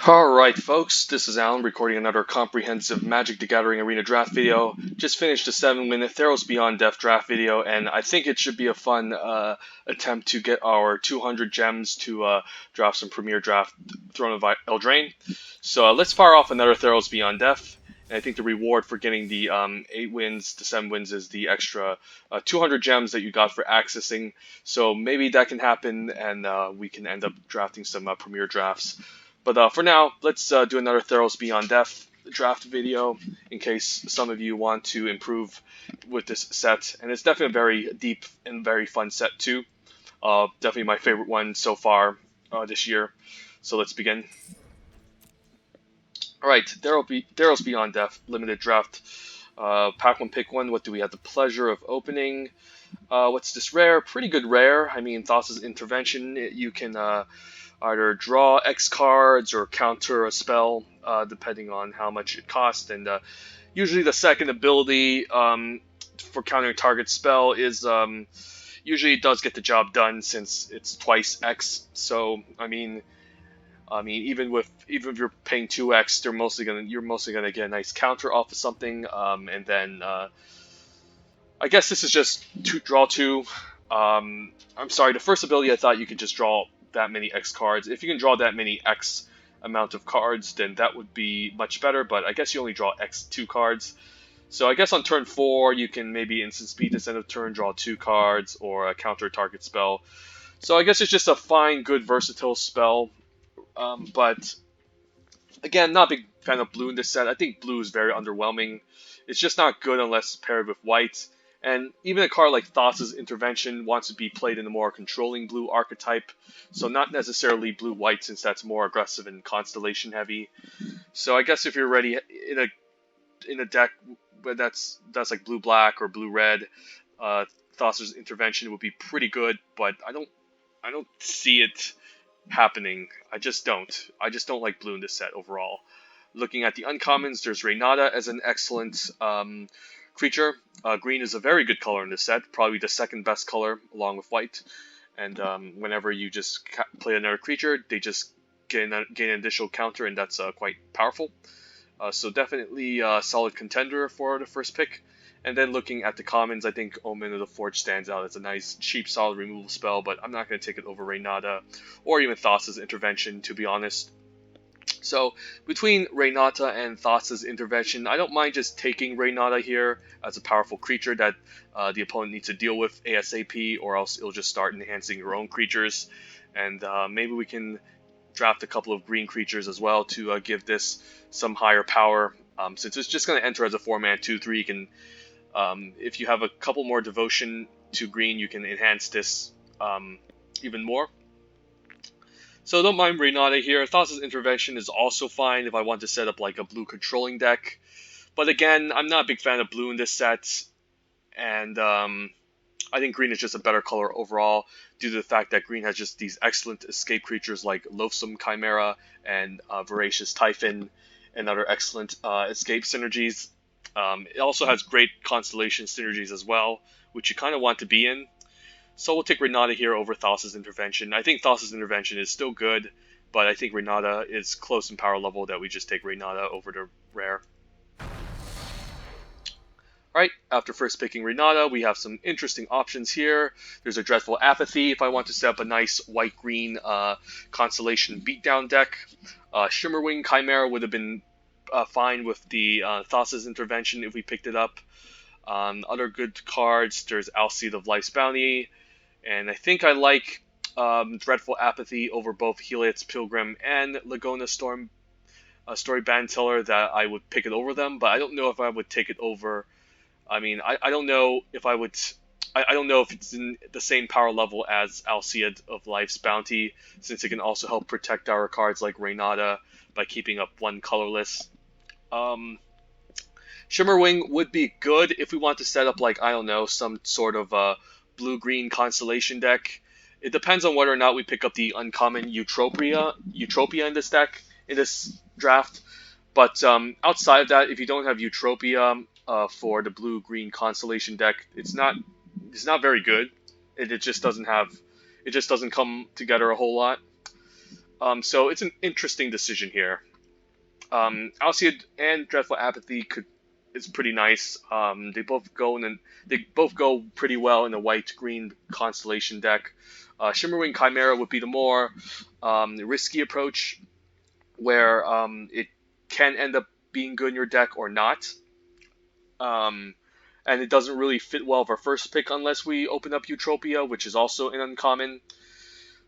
Alright folks, this is Alan recording another comprehensive Magic the Gathering Arena draft video. Just finished a 7-minute Theros Beyond Death draft video, and I think it should be a fun attempt to get our 200 gems to draft some Premier Draft Throne of Eldraine. So let's fire off another Theros Beyond Death, and I think the reward for getting the 8 wins to 7 wins is the extra 200 gems that you got for accessing. So maybe that can happen, and we can end up drafting some Premier Drafts. But for now, let's do another Theros Beyond Death draft video in case some of you want to improve with this set. And it's definitely a very deep and very fun set too. Definitely my favorite one so far this year. So let's begin. Alright, Theros Beyond Death, limited draft. Pack one, pick one. What do we have the pleasure of opening? What's this rare? Pretty good rare. I mean, Thassa's Intervention. You can either draw X cards or counter a spell, depending on how much it costs. And usually the second ability for countering target spell is usually it does get the job done since it's twice X. So I mean, even if you're paying 2X, you're mostly gonna get a nice counter off of something. And then I guess this is just draw two. I'm sorry, the first ability I thought you could just draw that many X cards. If you can draw that many X amount of cards, then that would be much better, but I guess you only draw X2 cards. So I guess on turn 4, you can maybe instant speed this end of turn, draw 2 cards, or a counter target spell. So I guess it's just a fine, good, versatile spell. But again, not a big fan of blue in this set. I think blue is very underwhelming. It's just not good unless paired with white. And even a card like Thassa's Intervention wants to be played in a more controlling blue archetype, so not necessarily blue-white since that's more aggressive and constellation heavy. So I guess if you're ready in a deck that's like blue-black or blue-red, Thassa's Intervention would be pretty good, but I don't see it happening. I just don't like blue in this set overall. Looking at the uncommons, there's Reynada as an excellent creature. Green is a very good color in this set, probably the second best color along with white. And whenever you just play another creature, they just gain an additional counter, and that's quite powerful. So definitely a solid contender for the first pick. And then looking at the commons, I think Omen of the Forge stands out as a nice, cheap, solid removal spell, but I'm not going to take it over Reynada or even Thassa's Intervention, to be honest. So between Reynada and Thassa's Intervention, I don't mind just taking Reynada here as a powerful creature that the opponent needs to deal with ASAP, or else it'll just start enhancing your own creatures. And maybe we can draft a couple of green creatures as well to give this some higher power. Since it's just going to enter as a 4-mana 2/3, you can, if you have a couple more devotion to green, you can enhance this even more. So don't mind Reynada here. Thassa's Intervention is also fine if I want to set up like a blue controlling deck. But again, I'm not a big fan of blue in this set. And I think green is just a better color overall due to the fact that green has just these excellent escape creatures like Loathsome Chimera and Voracious Typhon and other excellent escape synergies. It also has great constellation synergies as well, which you kind of want to be in. So we'll take Reynada here over Thassa's Intervention. I think Thassa's Intervention is still good, but I think Reynada is close in power level that we just take Reynada over the rare. Alright, after first picking Reynada, we have some interesting options here. There's a Dreadful Apathy if I want to set up a nice white-green Constellation Beatdown deck. Shimmerwing Chimera would have been fine with the Thassa's Intervention if we picked it up. Other good cards, there's Alseid of Life's Bounty, and I think I like Dreadful Apathy over both Heliot's Pilgrim and Lagona Story Bandtiller, that I would pick it over them, but I don't know if I would take it over. I mean, I don't know if I would. I don't know if it's in the same power level as Alseid of Life's Bounty, since it can also help protect our cards like Reynada by keeping up one colorless. Shimmerwing would be good if we want to set up, like, I don't know, some sort of blue-green constellation deck. It depends on whether or not we pick up the uncommon Eutropia in this deck, in this draft. But outside of that, if you don't have Eutropia for the blue-green constellation deck, it's not very good. It just doesn't come together a whole lot. So it's an interesting decision here. Alcyon and Dreadful Apathy is pretty nice. They both go pretty well in a white-green constellation deck. Shimmerwing Chimera would be the more risky approach, where it can end up being good in your deck or not. And it doesn't really fit well with our first pick unless we open up Eutropia, which is also an uncommon.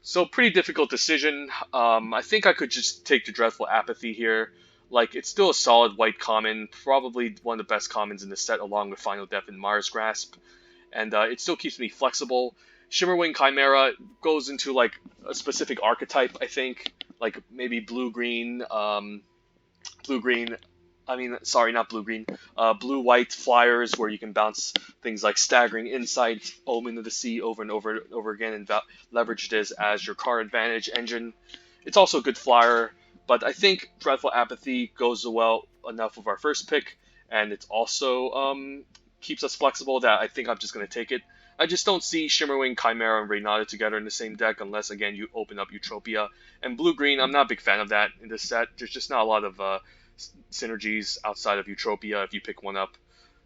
So pretty difficult decision. I think I could just take the Dreadful Apathy here. Like, it's still a solid white common, probably one of the best commons in the set, along with Final Death and Mars Grasp. And it still keeps me flexible. Shimmerwing Chimera goes into, like, a specific archetype, I think. Like, maybe blue-green, sorry, not blue-green. Blue-white flyers where you can bounce things like Staggering, Insight, Omen of the Sea over and over again and leverage this as your card advantage engine. It's also a good flyer, but I think Dreadful Apathy goes well enough with our first pick, and it also keeps us flexible that I think I'm just going to take it. I just don't see Shimmerwing, Chimera, and Reynada together in the same deck unless, again, you open up Eutropia. And blue-green, I'm not a big fan of that in this set. There's just not a lot of synergies outside of Eutropia if you pick one up.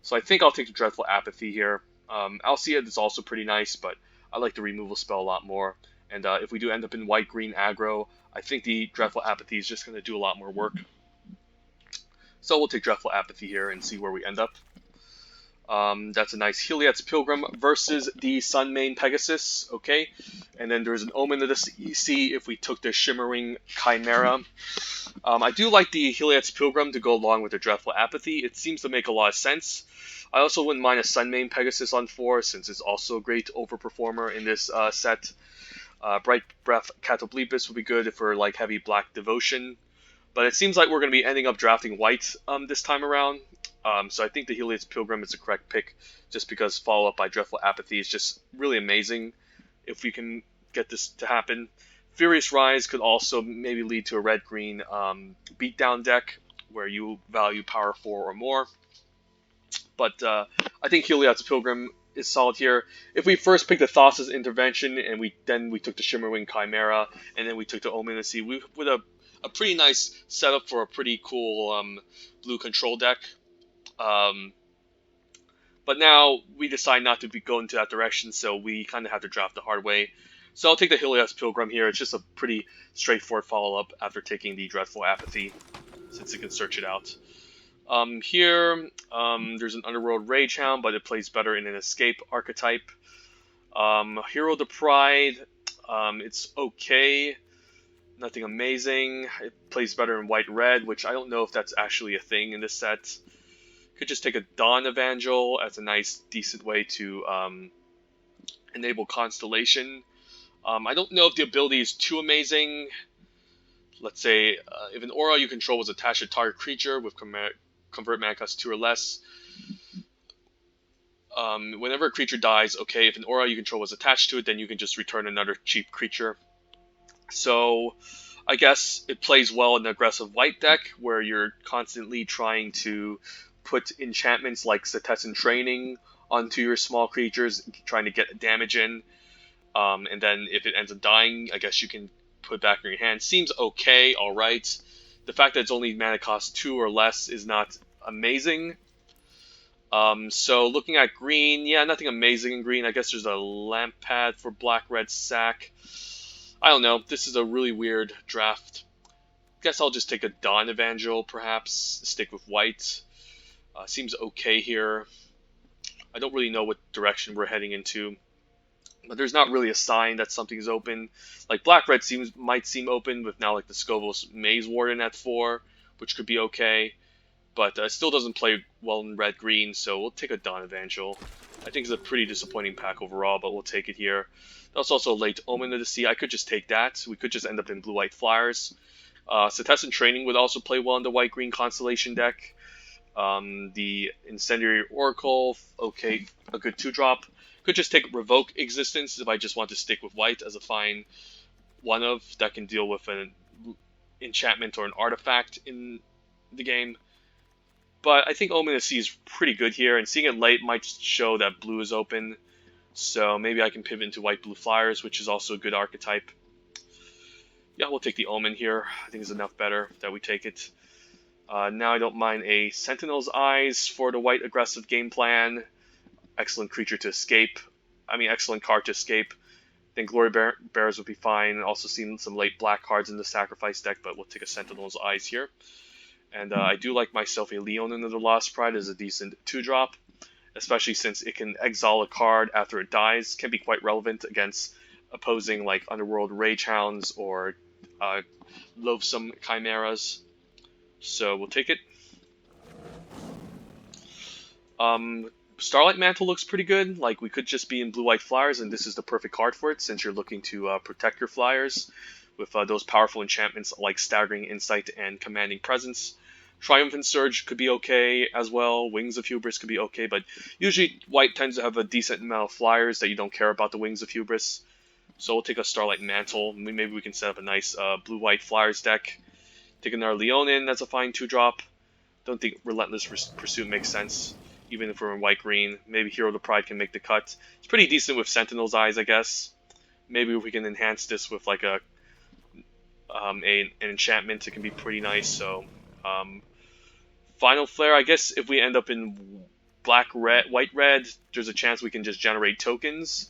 So I think I'll take the Dreadful Apathy here. Alcyon is also pretty nice, but I like the removal spell a lot more. And if we do end up in white-green aggro, I think the Dreadful Apathy is just going to do a lot more work. So we'll take Dreadful Apathy here and see where we end up. That's a nice Heliod's Pilgrim versus the Sunmane Pegasus, okay? And then there's an Omen of the Sea if we took the Shimmering Chimera. I do like the Heliod's Pilgrim to go along with the Dreadful Apathy. It seems to make a lot of sense. I also wouldn't mind a Sunmane Pegasus on 4, since it's also a great overperformer in this set. Bright Breath Catoblepus would be good if we're like heavy Black Devotion. But it seems like we're going to be ending up drafting white this time around. So I think the Heliod's Pilgrim is the correct pick, just because follow-up by Dreadful Apathy is just really amazing if we can get this to happen. Furious Rise could also maybe lead to a red-green beatdown deck, where you value power 4 or more. But I think Heliod's Pilgrim is solid here. If we first picked the Thassa's Intervention, and we took the Shimmerwing Chimera, and then we took the Omen of the Sea, we would have a pretty nice setup for a pretty cool blue control deck. But now we decide not to go into that direction, so we kind of have to draft the hard way. So I'll take the Heliod's Pilgrim here. It's just a pretty straightforward follow-up after taking the Dreadful Apathy, since it can search it out. Here, there's an Underworld Ragehound, but it plays better in an Escape archetype. Hero the Pride, it's okay. Nothing amazing. It plays better in white-red, which I don't know if that's actually a thing in this set. Could just take a Dawn Evangel as a nice, decent way to enable Constellation. I don't know if the ability is too amazing. Let's say if an aura you control was attached to target creature with convert mana cost 2 or less. Whenever a creature dies, okay, if an aura you control was attached to it, then you can just return another cheap creature. So I guess it plays well in an aggressive white deck, where you're constantly trying to put enchantments like Cetizen Training onto your small creatures, trying to get damage in. And then if it ends up dying, I guess you can put it back in your hand. Seems okay, alright. The fact that it's only mana cost 2 or less is not amazing. So looking at green, yeah, nothing amazing in green. I guess there's a lamp pad for black-red sack. I don't know. This is a really weird draft. Guess I'll just take a Dawn Evangel, perhaps. Stick with white. Seems okay here. I don't really know what direction we're heading into. But there's not really a sign that something is open. Like black-red might seem open with now like the Scovos Maze Warden at 4, which could be okay. But it still doesn't play well in red-green, so we'll take a Dawn Evangel. I think it's a pretty disappointing pack overall, but we'll take it here. That's also a late Omen of the Sea. I could just take that. We could just end up in blue-white flyers. Cetizen Training would also play well in the white-green Constellation deck. The Incendiary Oracle, okay, a good 2-drop. Could just take Revoke Existence if I just want to stick with white as a fine one-of that can deal with an enchantment or an artifact in the game. But I think Omen of the Sea is pretty good here, and seeing it late might show that blue is open. So maybe I can pivot into white-blue flyers, which is also a good archetype. Yeah, we'll take the Omen here. I think it's enough better that we take it. Now I don't mind a Sentinel's Eyes for the white aggressive game plan. Excellent creature to escape. I mean, excellent card to escape. I think Glory Bears would be fine. Also seen some late black cards in the Sacrifice deck, but we'll take a Sentinel's Eyes here. And I do like myself a Leonin of the Lost Pride as a decent 2-drop, especially since it can exile a card after it dies. Can be quite relevant against opposing like Underworld Rage Hounds or Loathsome Chimeras. So we'll take it. Starlight Mantle looks pretty good. Like, we could just be in blue-white flyers, and this is the perfect card for it, since you're looking to protect your flyers with those powerful enchantments like Staggering Insight and Commanding Presence. Triumphant Surge could be okay as well. Wings of Hubris could be okay, but usually white tends to have a decent amount of flyers that you don't care about the Wings of Hubris. So we'll take a Starlight Mantle. Maybe we can set up a nice blue-white flyers deck. Take another Leonin, that's a fine 2-drop. Don't think Relentless Pursuit makes sense, even if we're in white-green. Maybe Hero of the Pride can make the cut. It's pretty decent with Sentinel's Eyes, I guess. Maybe if we can enhance this with like an enchantment, it can be pretty nice. So, Final Flare, I guess if we end up in white-red, there's a chance we can just generate tokens.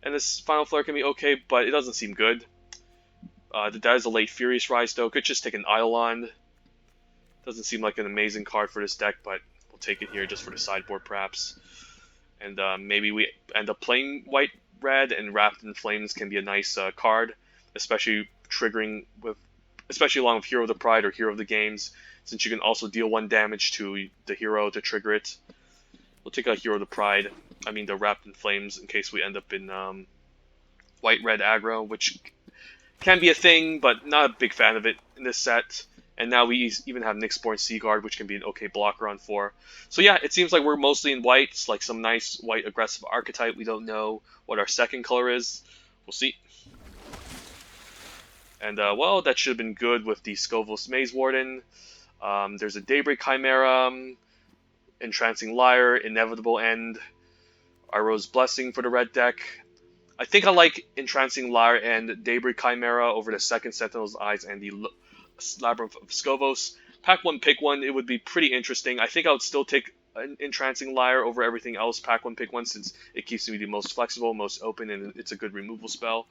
And this Final Flare can be okay, but it doesn't seem good. That is a late Furious Rise, though. Could just take an Eidolon. Doesn't seem like an amazing card for this deck, but we'll take it here just for the sideboard, perhaps. And maybe we end up playing white-red, and Wrapped in Flames can be a nice card, especially along with Hero of the Pride or Hero of the Games, since you can also deal 1 damage to the hero to trigger it. We'll take a Hero of the Pride. I mean, the Wrapped in Flames, in case we end up in white-red aggro, which can be a thing, but not a big fan of it in this set. And now we even have Nyxborn Seaguard, which can be an okay blocker on 4. So yeah, it seems like we're mostly in whites, like some nice white aggressive archetype. We don't know what our second color is. We'll see. And well, that should have been good with the Scovos Maze Warden. There's a Daybreak Chimera, Entrancing Lyre, Inevitable End, Iroh's Blessing for the red deck. I think I like Entrancing Lyre and Daybreak Chimera over the second Sentinel's Eyes and the Labyrinth of Scovos. Pack 1, pick 1, it would be pretty interesting. I think I would still take an Entrancing Lyre over everything else, Pack 1, pick 1, since it keeps me the most flexible, most open, and it's a good removal spell.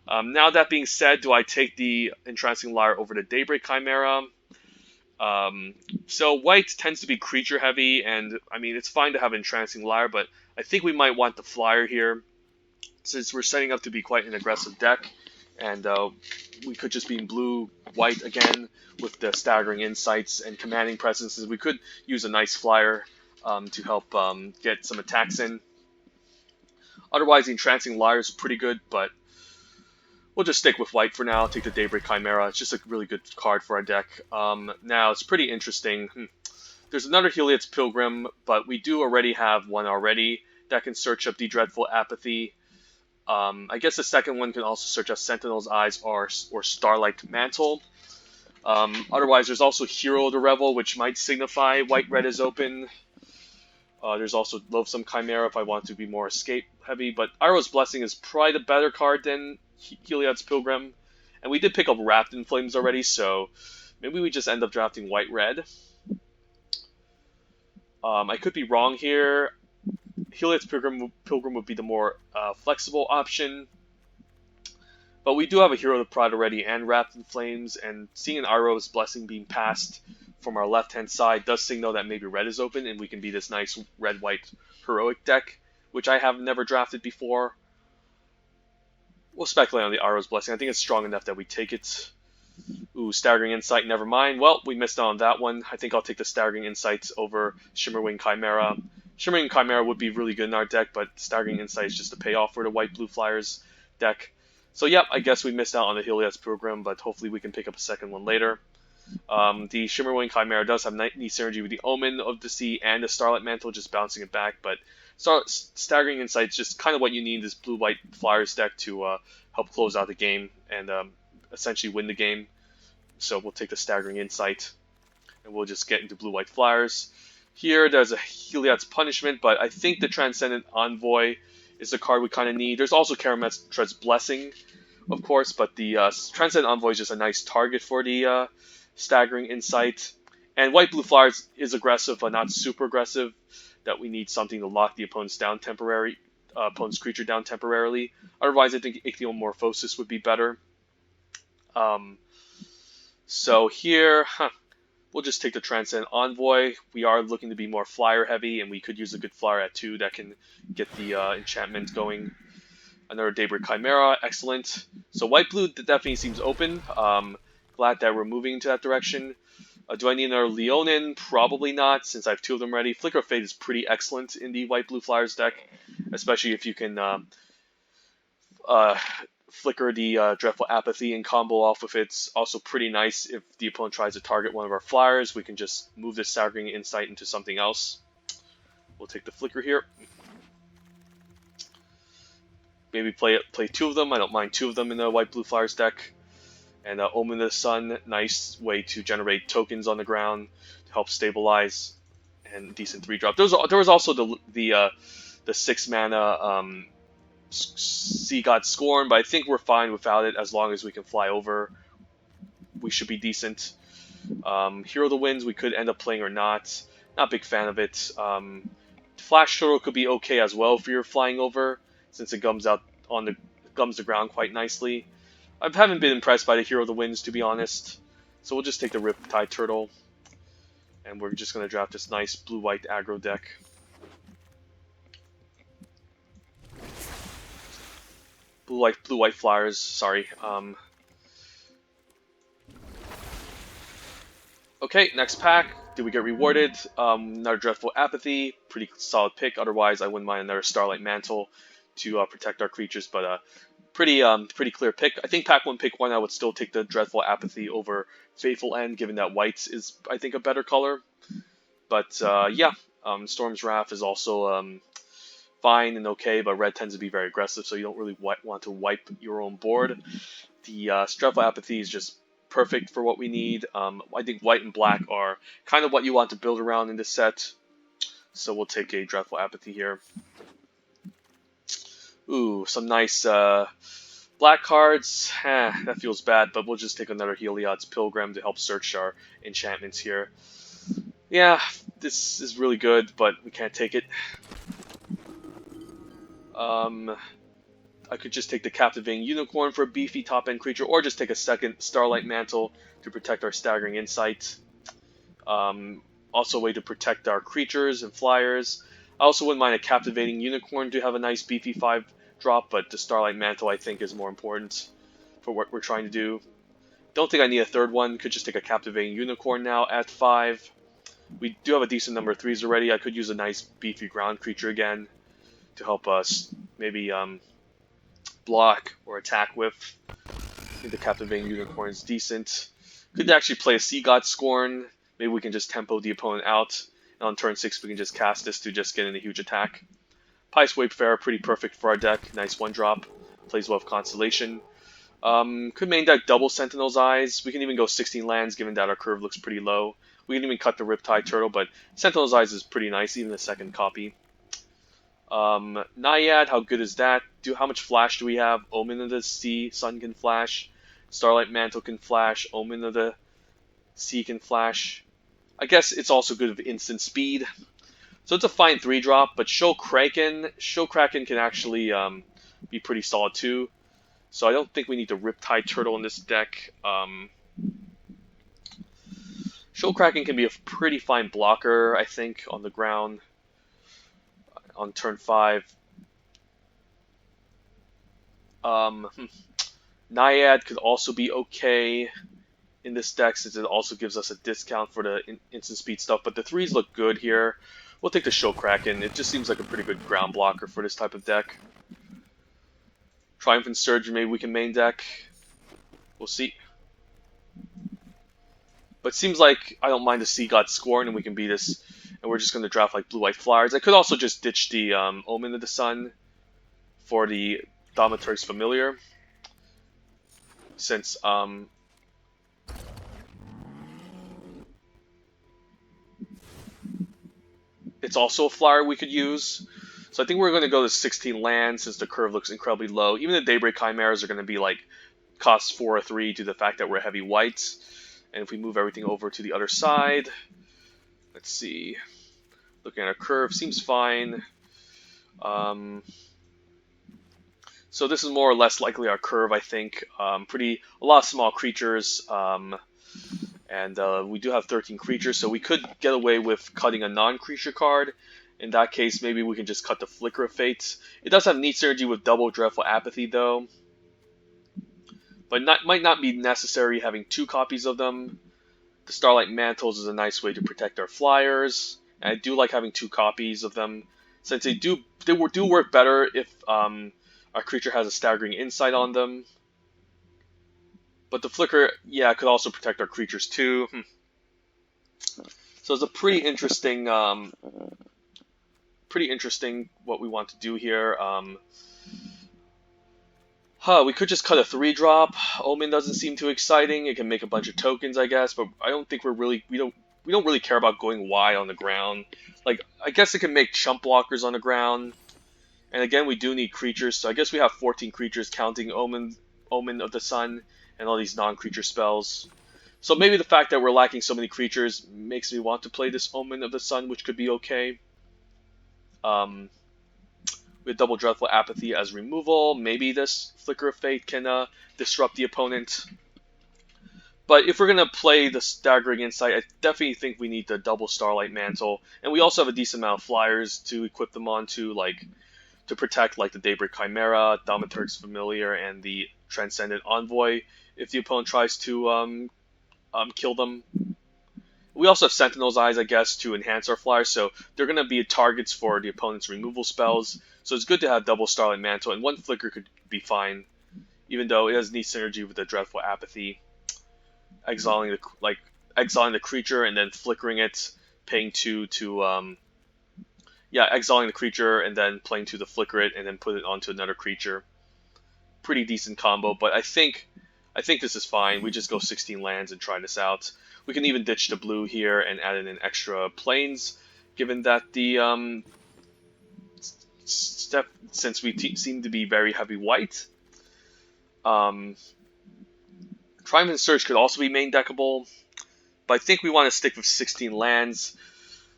Now that being said, do I take the Entrancing Lyre over the Daybreak Chimera? So white tends to be creature heavy, and I mean, it's fine to have Entrancing Lyre, but I think we might want the flyer here, since we're setting up to be quite an aggressive deck, and we could just be in blue-white again with the Staggering Insights and Commanding Presences. We could use a nice flyer to help get some attacks in. Otherwise, the Entrancing Lyre is pretty good, but we'll just stick with white for now. Take the Daybreak Chimera. It's just a really good card for our deck. Now, it's pretty interesting. There's another Heliod's Pilgrim, but we do already have one already that can search up the Dreadful Apathy. I guess the second one can also search up Sentinel's Eyes or Starlight Mantle. Otherwise, there's also Hero of the Revel, which might signify white-red is open. There's also Loathsome Chimera if I want to be more escape-heavy, but Iroh's Blessing is probably the better card than Heliod's Pilgrim. And we did pick up Wrapped in Flames already, so maybe we just end up drafting white-red. I could be wrong here. Heliod's Pilgrim would be the more flexible option. But we do have a Hero of the Pride already and Wrapped in Flames, and seeing an Iroh's Blessing being passed from our left-hand side does signal that maybe red is open, and we can be this nice red-white heroic deck, which I have never drafted before. We'll speculate on the Iroh's Blessing. I think it's strong enough that we take it. Ooh, Staggering Insight, never mind. Well, we missed out on that one. I think I'll take the Staggering Insights over Shimmerwing Chimera. Shimmerwing Chimera would be really good in our deck, but Staggering Insight is just a payoff for the white-blue flyers deck. So, yep, I guess we missed out on the Heliod's Pilgrim, but hopefully we can pick up a second one later. The Shimmerwing Chimera does have neat synergy with the Omen of the Sea and the Starlight Mantle, just bouncing it back, but Staggering Insight is just kind of what you need in this blue-white flyers deck to help close out the game and essentially win the game. So we'll take the Staggering Insight, and we'll just get into blue-white flyers. Here, there's a Heliod's Punishment, but I think the Transcendent Envoy is the card we kind of need. There's also Karametra's Blessing, of course, but the Transcendent Envoy is just a nice target for the staggering insight. And white-blue flyers is aggressive, but not super aggressive. That we need something to lock the opponent's opponent's creature down temporarily. Otherwise, I think Ichthyomorphosis would be better. So here, we'll just take the Transcendent Envoy. We are looking to be more flyer heavy, and we could use a good flyer at 2 that can get the enchantment going. Another Daybreak Chimera, excellent. So white-blue definitely seems open. Glad that we're moving into that direction. Do I need another Leonin? Probably not, since I have 2 of them ready. Flicker of Fate is pretty excellent in the white-blue flyers deck, especially if you can flicker the Dreadful Apathy and combo off with it. It's also pretty nice if the opponent tries to target one of our flyers. We can just move this Staggering Insight into something else. We'll take the flicker here. Maybe play 2 of them. I don't mind 2 of them in the white-blue flyers deck. And Omen of the Sun, nice way to generate tokens on the ground to help stabilize, and decent 3-drop. There was also the 6 mana Sea God Scorn, but I think we're fine without it as long as we can fly over. We should be decent. Hero of the Winds we could end up playing or not. Not a big fan of it. Flash Turtle could be okay as well if you're flying over, since it gums the ground quite nicely. I haven't been impressed by the Hero of the Winds, to be honest. So we'll just take the Riptide Turtle. And we're just going to draft this nice blue-white aggro deck. Blue-white flyers, sorry. Okay, next pack. Did we get rewarded? Another Dreadful Apathy. Pretty solid pick. Otherwise, I wouldn't mind another Starlight Mantle to protect our creatures, but pretty clear pick. I think pack 1, pick 1, I would still take the Dreadful Apathy over Fateful End, given that white is, I think, a better color. But yeah, Storm's Wrath is also fine and okay, but red tends to be very aggressive, so you don't really want to wipe your own board. The Dreadful Apathy is just perfect for what we need. I think white and black are kind of what you want to build around in this set. So we'll take a Dreadful Apathy here. Ooh, some nice black cards. That feels bad, but we'll just take another Heliod's Pilgrim to help search our enchantments here. Yeah, this is really good, but we can't take it. I could just take the Captivating Unicorn for a beefy top-end creature, or just take a second Starlight Mantle to protect our Staggering Insight. Also a way to protect our creatures and flyers. I also wouldn't mind a Captivating Unicorn to have a nice beefy 5-drop, but the Starlight Mantle I think is more important for what we're trying to do. Don't think I need a third one. Could just take a Captivating Unicorn now at 5. We do have a decent number of 3s already. I could use a nice beefy ground creature again to help us maybe block or attack with. I think the Captivating Unicorn is decent. Could actually play a Sea God Scorn. Maybe we can just tempo the opponent out. And on turn 6 we can just cast this to just get in a huge attack. Pious Wayfarer, pretty perfect for our deck. Nice 1-drop. Plays well with Constellation. Could main deck double Sentinel's Eyes. We can even go 16 lands given that our curve looks pretty low. We can even cut the Riptide Turtle, but Sentinel's Eyes is pretty nice, even the second copy. Naiad, how good is that? How much flash do we have? Omen of the Sea, Sun can flash. Starlight Mantle can flash. Omen of the Sea can flash. I guess it's also good with instant speed. So it's a fine 3-drop, but Show Kraken can actually be pretty solid too. So I don't think we need the Riptide Turtle in this deck. Show Kraken can be a pretty fine blocker, I think, on the ground. On turn 5. Naiad could also be okay in this deck, since it also gives us a discount for the instant speed stuff, but the 3s look good here. We'll take the Show Kraken. It just seems like a pretty good ground blocker for this type of deck. Triumphant Surge, maybe we can main deck. We'll see. But it seems like I don't mind the Sea God Scorn, and we can beat this. And we're just going to draft like blue-white flyers. I could also just ditch the Omen of the Sun for the Thaumaturg's Familiar, since it's also a flyer we could use. So I think we're going to go to 16 land since the curve looks incredibly low. Even the Daybreak Chimeras are going to be like cost 4 or 3 due to the fact that we're heavy white. And if we move everything over to the other side, let's see. Looking at our curve, seems fine. So this is more or less likely our curve, I think. A lot of small creatures, and we do have 13 creatures, so we could get away with cutting a non-creature card. In that case, maybe we can just cut the Flicker of Fate. It does have neat synergy with double Dreadful Apathy, though. But might not be necessary having 2 copies of them. The Starlight Mantles is a nice way to protect our flyers. And I do like having 2 copies of them, since they do work better if our creature has a Staggering Insight on them. But the Flicker, yeah, could also protect our creatures too. So it's a pretty interesting what we want to do here. We could just cut a 3-drop. Omen doesn't seem too exciting. It can make a bunch of tokens, I guess, but I don't think we don't really care about going wide on the ground. Like, I guess it can make chump blockers on the ground. And again, we do need creatures, so I guess we have 14 creatures counting Omen of the Sun and all these non-creature spells. So maybe the fact that we're lacking so many creatures makes me want to play this Omen of the Sun, which could be okay. With double Dreadful Apathy as removal, maybe this Flicker of Fate can disrupt the opponent. But if we're going to play the Staggering Insight, I definitely think we need the double Starlight Mantle. And we also have a decent amount of flyers to equip them onto, like to protect like the Daybreak Chimera, Thaumaturg's Familiar, and the Transcendent Envoy if the opponent tries to kill them. We also have Sentinel's Eyes, I guess, to enhance our flyers, so they're going to be targets for the opponent's removal spells. So it's good to have double Starlight Mantle, and 1 Flicker could be fine, even though it has neat synergy with the Dreadful Apathy. Exiling the creature and then flickering it, paying 2 to exiling the creature and then playing 2 to flicker it and then put it onto another creature. Pretty decent combo, but I think this is fine. We just go 16 lands and try this out. We can even ditch the blue here and add in an extra plains, given that the since we seem to be very heavy white. Triumphant Surge could also be main deckable, but I think we want to stick with 16 lands.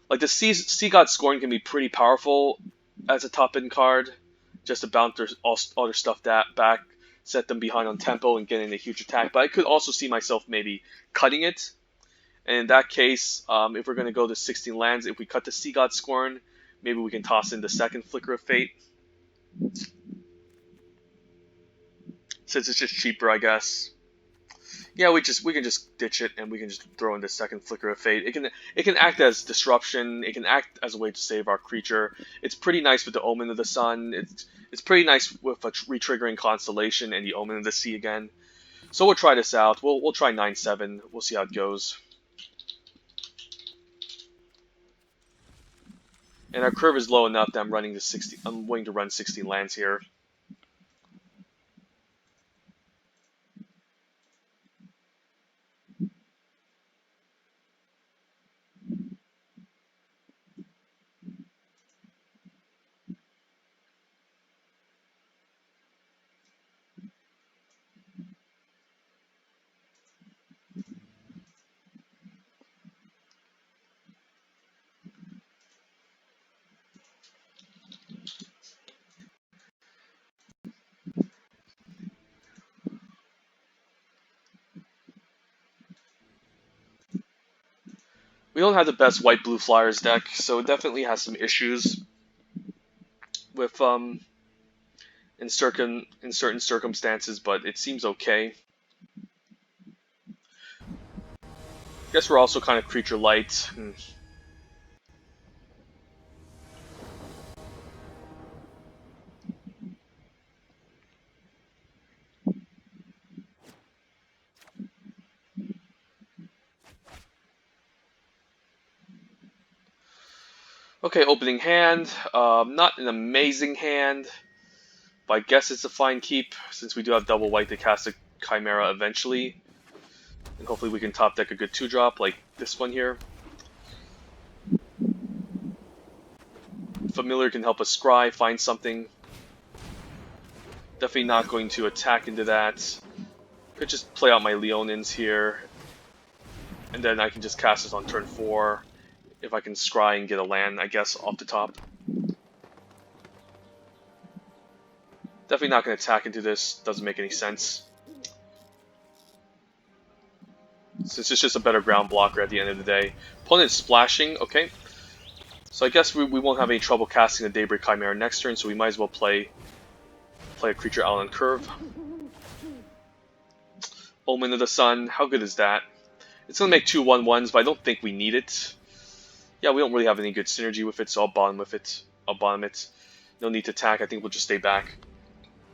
Like the Sea God Scorn can be pretty powerful as a top-end card, just to bounce all their stuff back, set them behind on tempo, and get in a huge attack. But I could also see myself maybe cutting it. And in that case, if we're going to go to 16 lands, if we cut the Sea God Scorn, maybe we can toss in the second Flicker of Fate. Since it's just cheaper, I guess. Yeah, we can just ditch it and we can just throw in the second Flicker of Fate. It can act as disruption. It can act as a way to save our creature. It's pretty nice with the Omen of the Sun. It's pretty nice with a retriggering Constellation and the Omen of the Sea again. So we'll try this out. We'll try 9/7. We'll see how it goes. And our curve is low enough that I'm willing to run 16 lands here. We don't have the best white-blue flyers deck, so it definitely has some issues with in certain circumstances, but it seems okay. Guess we're also kind of creature light. Okay, opening hand. Not an amazing hand, but I guess it's a fine keep since we do have double white to cast a Chimera eventually. And hopefully we can top deck a good 2-drop like this one here. If Familiar can help us scry, find something. Definitely not going to attack into that. Could just play out my Leonins here. And then I can just cast this on turn 4. If I can scry and get a land, I guess, off the top. Definitely not going to attack into this. Doesn't make any sense. Since it's just a better ground blocker at the end of the day. Opponent's splashing, okay. So I guess we won't have any trouble casting the Daybreak Chimera next turn, so we might as well play a creature out on curve. Omen of the Sun, how good is that? It's going to make 2 1/1s, but I don't think we need it. Yeah, we don't really have any good synergy with it, so I'll bottom with it. I'll bottom it. No need to attack, I think we'll just stay back.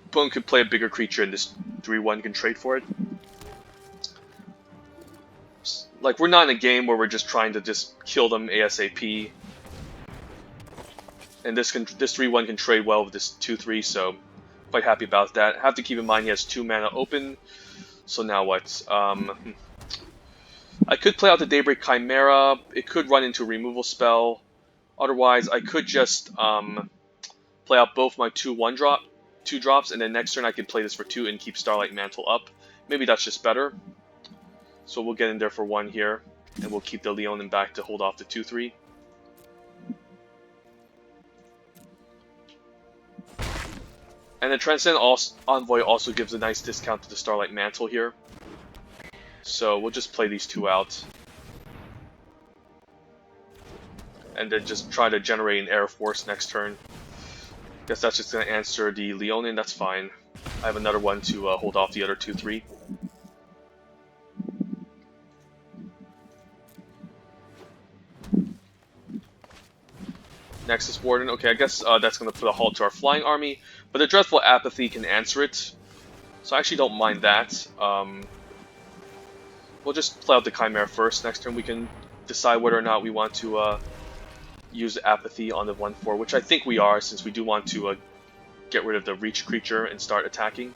Opponent could play a bigger creature and this 3/1 can trade for it. Like, we're not in a game where we're just trying to just kill them ASAP. And this 3/1 can trade well with this 2/3, so quite happy about that. Have to keep in mind he has 2 mana open. So now what? I could play out the Daybreak Chimera. It could run into a removal spell. Otherwise, I could just play out both my 2 drops, and then next turn I could play this for 2 and keep Starlight Mantle up. Maybe that's just better. So we'll get in there for 1 here, and we'll keep the Leonin back to hold off the 2/3. And the Transcendent Envoy also gives a nice discount to the Starlight Mantle here. So we'll just play these 2 out. And then just try to generate an Air Force next turn. Guess that's just going to answer the Leonin, that's fine. I have another one to hold off the other 2/3. Nexus Warden, okay, I guess that's going to put a halt to our flying army, but the Dreadful Apathy can answer it, so I actually don't mind that. We'll just play out the Chimera first. Next turn we can decide whether or not we want to use Apathy on the 1/4, which I think we are, since we do want to get rid of the Reach creature and start attacking.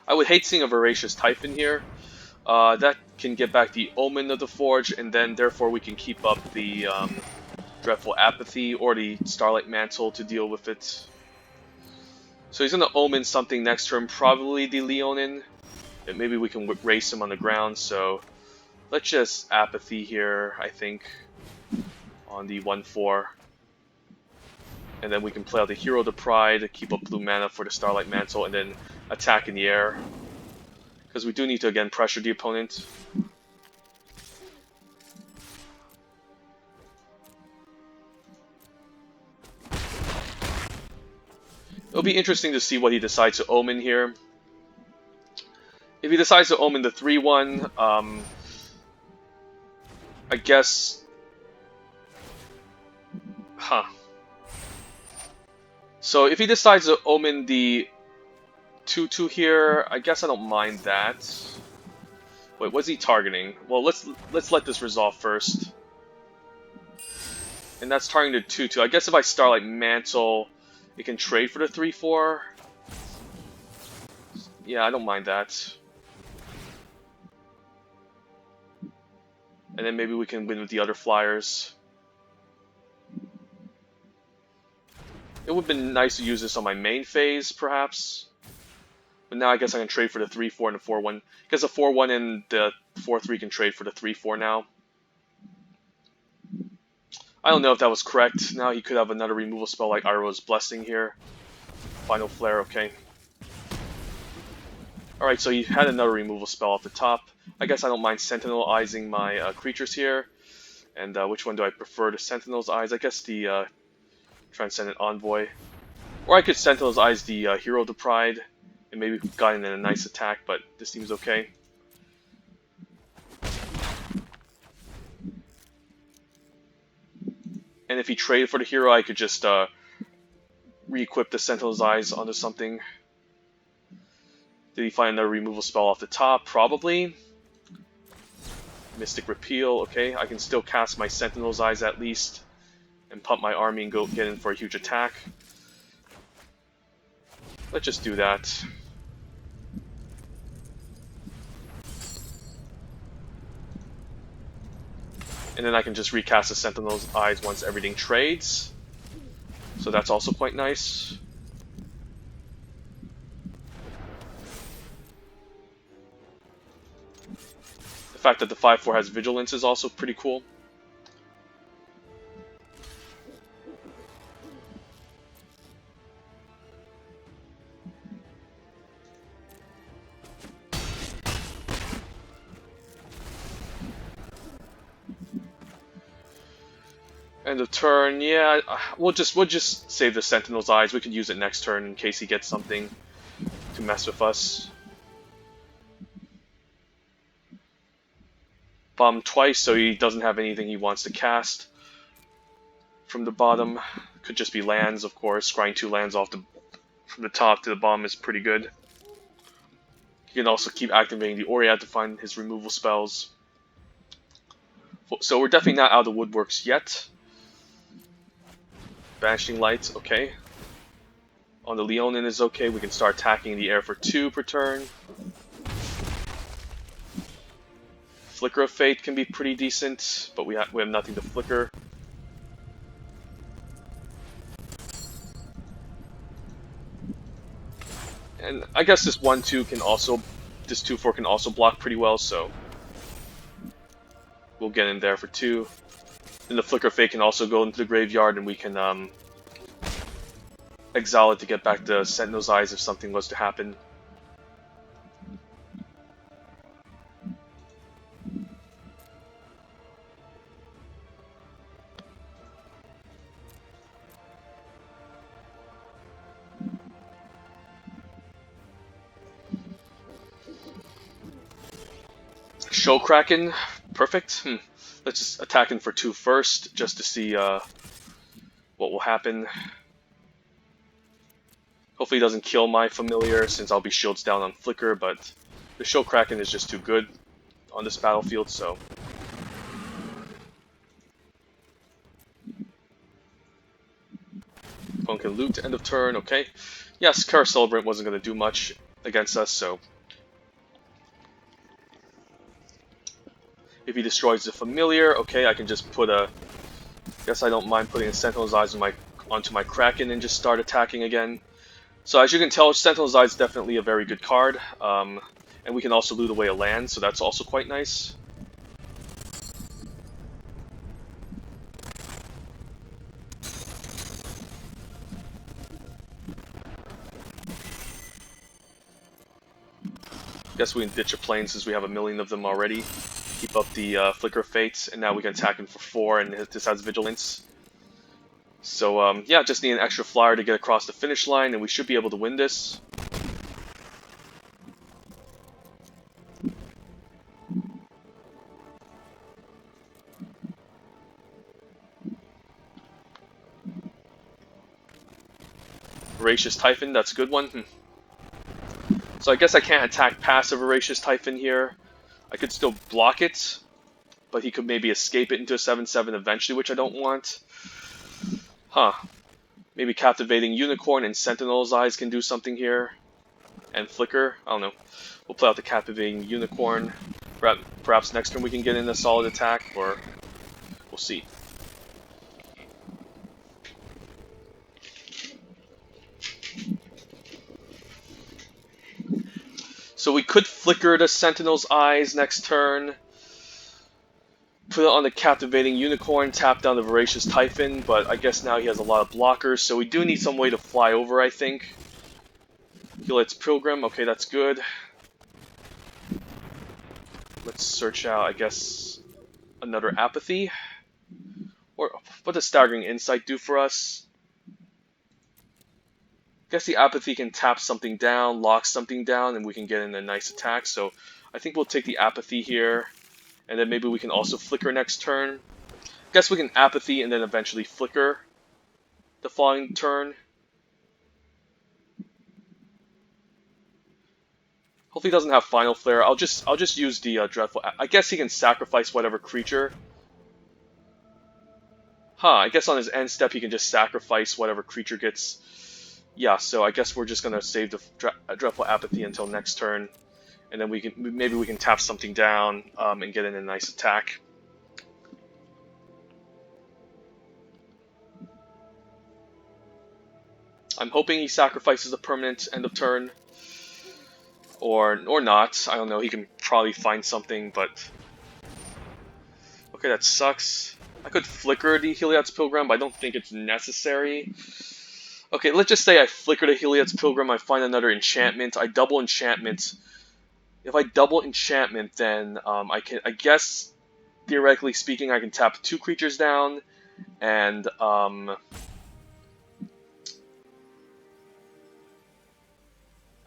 I would hate seeing a Voracious Typhon here. That can get back the Omen of the Forge, and then therefore we can keep up the Dreadful Apathy or the Starlight Mantle to deal with it. So he's going to Omen something next turn, probably the Leonin. And maybe we can race him on the ground, so let's just Apathy here, I think, on the 1/4. And then we can play out the Hero of the Pride, keep up blue mana for the Starlight Mantle, and then attack in the air. Because we do need to, again, pressure the opponent. It'll be interesting to see what he decides to Omen here. If he decides to Omen the 3/1, I guess... Huh. So if he decides to Omen the 2/2 here, I guess I don't mind that. Wait, what's he targeting? Well, let's let this resolve first. And that's targeting the 2/2. I guess if I Starlight Mantle, it can trade for the 3/4. Yeah, I don't mind that. And then maybe we can win with the other flyers. It would have been nice to use this on my main phase, perhaps. But now I guess I can trade for the 3/4 and the 4/1. Because the 4/1 and the 4/3 can trade for the 3/4 now. I don't know if that was correct. Now he could have another removal spell like Iroh's Blessing here. Final Flare, okay. Alright, so he had another removal spell off the top. I guess I don't mind Sentinel-izing my creatures here. And which one do I prefer? The Sentinel's Eyes? I guess the Transcendent Envoy. Or I could Sentinel's Eyes the Hero of the Pride. And maybe got in a nice attack, but this seems okay. And if he traded for the hero, I could just re-equip the Sentinel's Eyes onto something. Did he find another removal spell off the top? Probably. Mystic Repeal, okay. I can still cast my Sentinel's Eyes at least, and pump my army and go get in for a huge attack. Let's just do that. And then I can just recast the Sentinel's Eyes once everything trades. So that's also quite nice. The fact that the 5/4 has Vigilance is also pretty cool. End of turn, yeah, we'll just save the Sentinel's Eyes. We can use it next turn in case he gets something to mess with us. Bomb twice, so he doesn't have anything he wants to cast from the bottom. Could just be lands, of course. Scrying 2 lands off from the top to the bottom is pretty good. He can also keep activating the Oriad to find his removal spells. So we're definitely not out of the woodworks yet. Banishing Lights, okay. On the Leonin is okay. We can start attacking the air for 2 per turn. Flicker of Fate can be pretty decent, but we have nothing to flicker. And I guess this 1/2 can also, this 2/4 can also block pretty well, so we'll get in there for 2. And the Flicker of Fate can also go into the graveyard, and we can exile it to get back the Sentinel's Eyes if something was to happen. Show Kraken, perfect. Let's just attack him for 2 first, just to see what will happen. Hopefully he doesn't kill my familiar, since I'll be shields down on Flicker, but the Show Kraken is just too good on this battlefield, so. Opponent can loot end of turn, okay. Yes, Kara Celebrant wasn't going to do much against us, so. If he destroys the familiar, okay, I can just put a... Guess I don't mind putting a Sentinel's Eyes onto my Kraken and just start attacking again. So as you can tell, Sentinel's Eye is definitely a very good card. And we can also loot away a land, so that's also quite nice. Guess we can ditch a plane since we have a million of them already. Keep up the Flicker of Fate, and now we can attack him for 4, and this has Vigilance. So yeah, just need an extra flyer to get across the finish line, and we should be able to win this. Voracious Typhon, that's a good one. So I guess I can't attack passive Voracious Typhon here. I could still block it, but he could maybe escape it into a 7/7 eventually, which I don't want. Huh. Maybe Captivating Unicorn and Sentinel's Eyes can do something here. And Flicker, I don't know. We'll play out the Captivating Unicorn. Perhaps next turn we can get in a solid attack, or we'll see. So we could Flicker the Sentinel's Eyes next turn. Put it on the Captivating Unicorn, tap down the Voracious Typhon, but I guess now he has a lot of blockers, so we do need some way to fly over, I think. He lets Pilgrim, okay, that's good. Let's search out, I guess, another Apathy. Or what does Staggering Insight do for us? I guess the Apathy can tap something down, lock something down, and we can get in a nice attack, so I think we'll take the Apathy here. And then maybe we can also Flicker next turn. Guess we can Apathy and then eventually Flicker the following turn. Hopefully he doesn't have Final Flare. I'll just use the Dreadful. I guess he can sacrifice whatever creature. Huh, I guess on his end step he can just sacrifice whatever creature gets. Yeah, so I guess we're just gonna save the Dreadful Apathy until next turn, and then maybe we can tap something down and get in a nice attack. I'm hoping he sacrifices a permanent end of turn, or not. I don't know. He can probably find something, but okay, that sucks. I could flicker the Heliod's Pilgrim, but I don't think it's necessary. Okay, let's just say I flicker the Heliod's Pilgrim, I find another enchantment, I double enchantment. If I double enchantment, then I guess, theoretically speaking, I can tap 2 creatures down, and I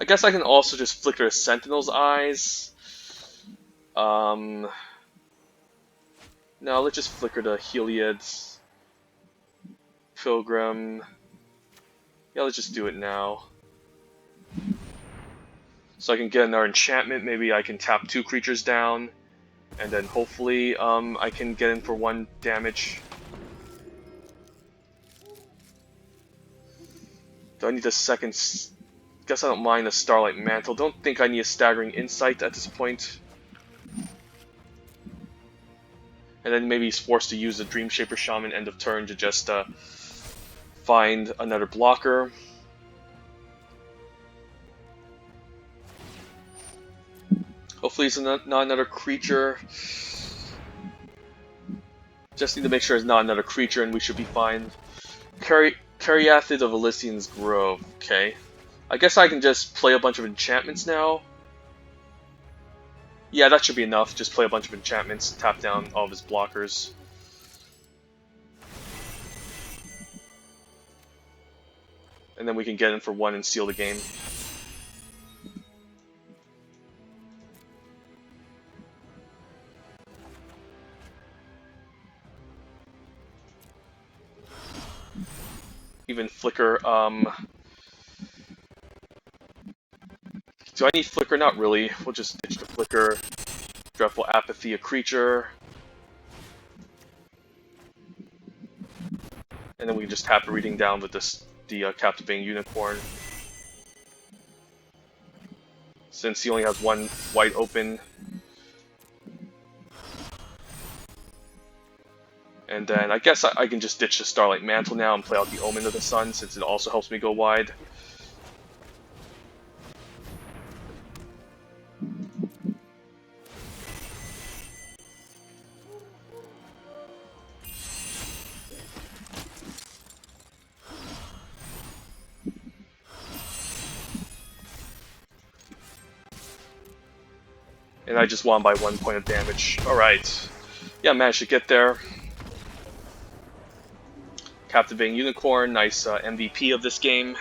guess I can also just flicker Sentinel's Eyes. No, let's just flicker the Heliod's Pilgrim. Yeah, let's just do it now. So I can get another enchantment, maybe I can tap 2 creatures down, and then hopefully I can get in for 1 damage. Do I need a second? Guess I don't mind a Starlight Mantle. Don't think I need a Staggering Insight at this point. And then maybe he's forced to use the Dream Shaper Shaman end of turn to just find another blocker. Hopefully it's not another creature. Just need to make sure it's not another creature and we should be fine. Caryatid of Elysian's Grove. Okay. I guess I can just play a bunch of enchantments now. Yeah, that should be enough. Just play a bunch of enchantments, tap down all of his blockers. And then we can get in for 1 and seal the game. Even flicker, do I need flicker? Not really. We'll just ditch the flicker. Dreadful Apathy, a creature. And then we just tap a reading down with the Captivating Unicorn. Since he only has 1 white open. And then I guess I can just ditch the Starlight Mantle now and play out the Omen of the Sun, since it also helps me go wide. And I just won by 1 point of damage. Alright. Yeah, managed to get there. Captivating Unicorn, nice MVP of this game.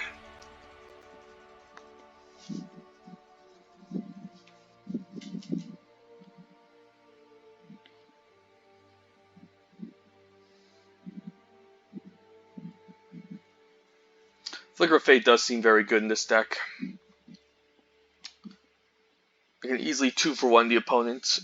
Flicker of Fate does seem very good in this deck. I can easily 2-for-1 the opponent.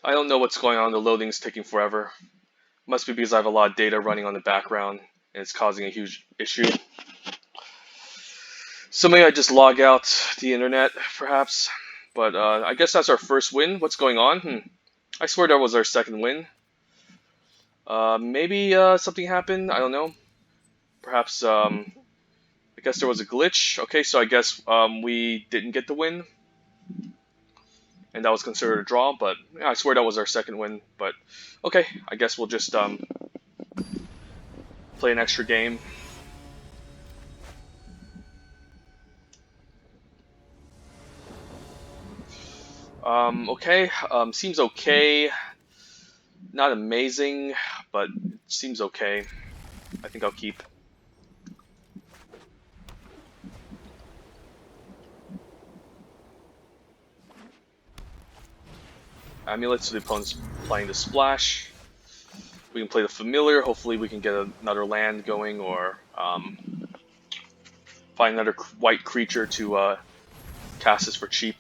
I don't know what's going on, the loading is taking forever. Must be because I have a lot of data running on the background and it's causing a huge issue. So maybe I just log out the internet, perhaps. But I guess that's our first win. What's going on? I swear that was our second win. Maybe something happened, I don't know. Perhaps, I guess there was a glitch. Okay, so I guess we didn't get the win. And that was considered a draw, but yeah, I swear that was our second win. But okay, I guess we'll just play an extra game. Okay, seems okay. Not amazing, but it seems okay. I think I'll keep. Amulets, so the opponent's playing the splash. We can play the familiar. Hopefully we can get another land going, or find another white creature to cast this for cheap.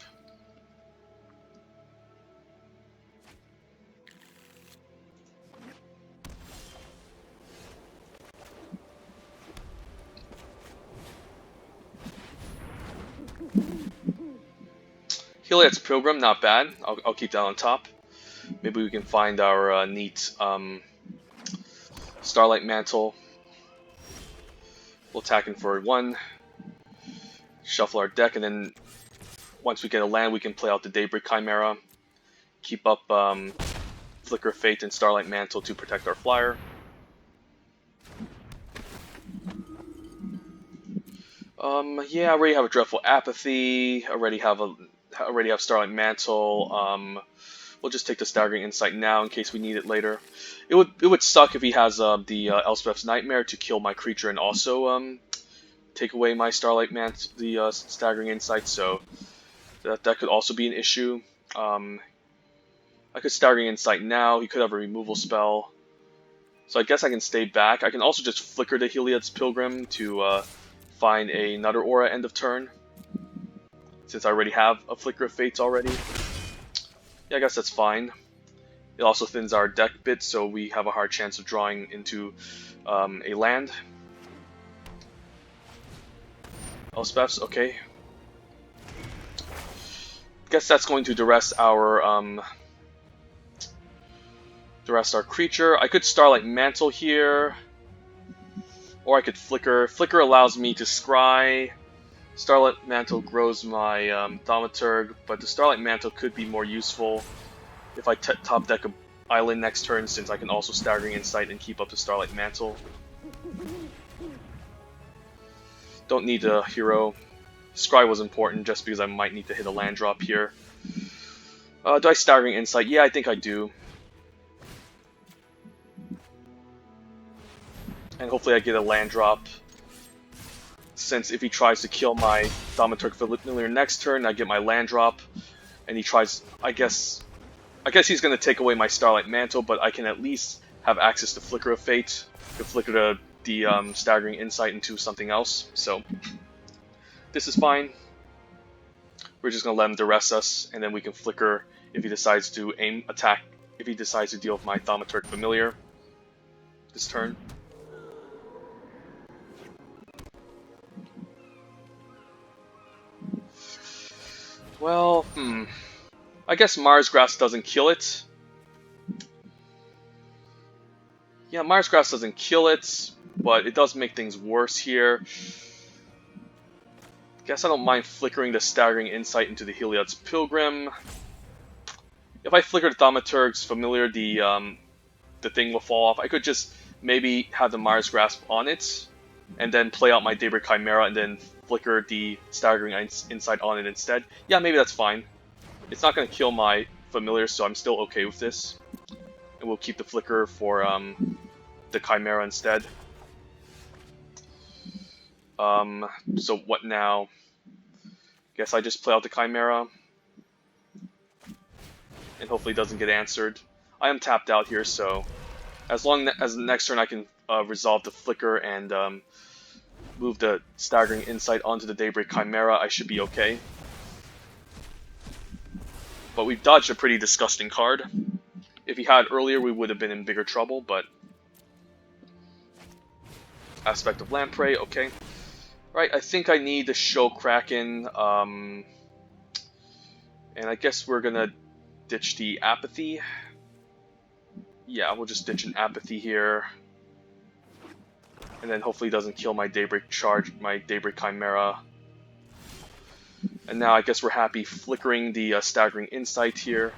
Heliod's Pilgrim, not bad. I'll keep that on top. Maybe we can find our neat Starlight Mantle. We'll attack in for 1, shuffle our deck, and then once we get a land, we can play out the Daybreak Chimera. Keep up Flicker of Fate and Starlight Mantle to protect our flyer. Yeah, I already have a Dreadful Apathy. Already have Starlight Mantle. We'll just take the Staggering Insight now in case we need it later. It would suck if he has the Elspeth's Nightmare to kill my creature and also take away my Starlight Mantle, the Staggering Insight. So that could also be an issue. I could Staggering Insight now. He could have a removal spell. So I guess I can stay back. I can also just flicker the Heliod's Pilgrim to find another aura end of turn, since I already have a Flicker of Fates already. Yeah, I guess that's fine. It also thins our deck a bit, so we have a hard chance of drawing into a land. Elspeths, okay. Guess that's going to duress our creature. I could Starlight Mantle here, or I could Flicker. Flicker allows me to scry. Starlight Mantle grows my Thaumaturg, but the Starlight Mantle could be more useful if I top deck an island next turn, since I can also Staggering Insight and keep up the Starlight Mantle. Don't need a hero. Scry was important just because I might need to hit a land drop here. Do I Staggering Insight? Yeah, I think I do. And hopefully I get a land drop, since if he tries to kill my Thaumaturg Familiar next turn, I get my land drop, and he tries, I guess he's going to take away my Starlight Mantle, but I can at least have access to Flicker of Fate, to flicker the Staggering Insight into something else, so this is fine. We're just going to let him duress us, and then we can flicker if he decides to attack, if he decides to deal with my Thaumaturg Familiar this turn. Well, I guess Marsgrass doesn't kill it. Yeah, Marsgrass doesn't kill it, but it does make things worse here. Guess I don't mind flickering the Staggering Insight into the Heliod's Pilgrim. If I flicker the Thaumaturg's Familiar, the thing will fall off. I could just maybe have the Marsgrass on it, and then play out my Daybreak Chimera, and then flicker the Staggering Insight on it instead. Yeah, maybe that's fine. It's not going to kill my Familiar, so I'm still okay with this. And we'll keep the flicker for the Chimera instead. So what now? Guess I just play out the Chimera. And hopefully it doesn't get answered. I am tapped out here, so as long as the next turn I can resolve the flicker and move the Staggering Insight onto the Daybreak Chimera, I should be okay. But we've dodged a pretty disgusting card. If he had earlier, we would have been in bigger trouble, but... Aspect of Lamprey, okay. Right, I think I need to show Kraken, and I guess we're gonna ditch the Apathy. Yeah, we'll just ditch an Apathy here. And then hopefully it doesn't kill my Daybreak Chimera. And now I guess we're happy flickering the Staggering Insight here.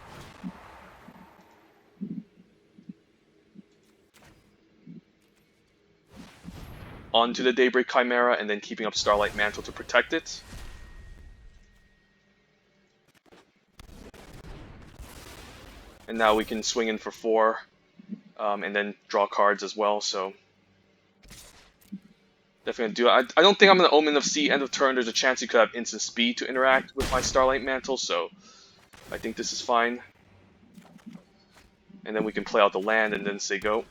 onto the Daybreak Chimera and then keeping up Starlight Mantle to protect it. And now we can swing in for 4 and then draw cards as well. So definitely gonna do it. I don't think I'm gonna Omen of Sea end of turn. There's a chance he could have instant speed to interact with my Starlight Mantle, so I think this is fine. And then we can play out the land and then say go.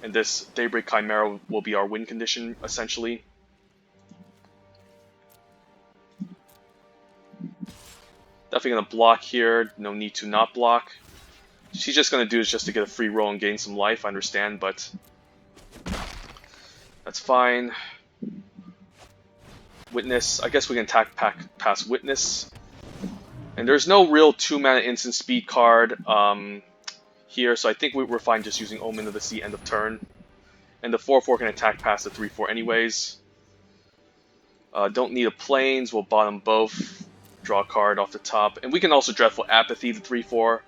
And this Daybreak Chimera will be our win condition, essentially. Definitely gonna block here. No need to not block. She's just gonna do is just to get a free roll and gain some life. I understand, but that's fine. Witness. I guess we can attack past Witness. And there's no real 2-mana instant speed card here, so I think we're fine just using Omen of the Sea end of turn. And the 4/4 can attack past the 3/4 anyways. Don't need a Plains. We'll bottom both. Draw a card off the top. And we can also Dreadful Apathy the 3/4.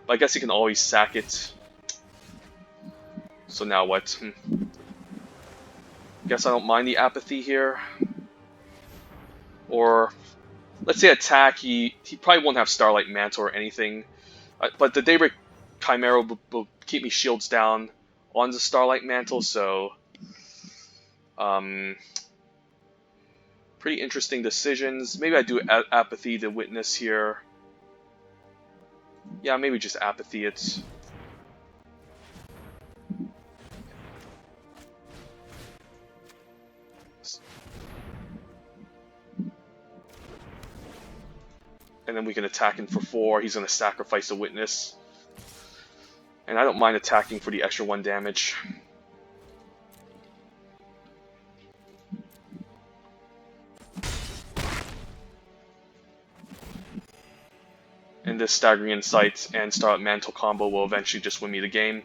But I guess you can always sack it. So now what? Guess I don't mind the Apathy here. Or let's say attack. He probably won't have Starlight Mantle or anything. But the Daybreak Chimera will keep me shields down on the Starlight Mantle, so pretty interesting decisions. Maybe I do Apathy to Witness here. Yeah, maybe just Apathy it. And then we can attack him for 4. He's going to sacrifice a Witness. And I don't mind attacking for the extra 1 damage. And this Staggering Insight and Starlight Mantle combo will eventually just win me the game.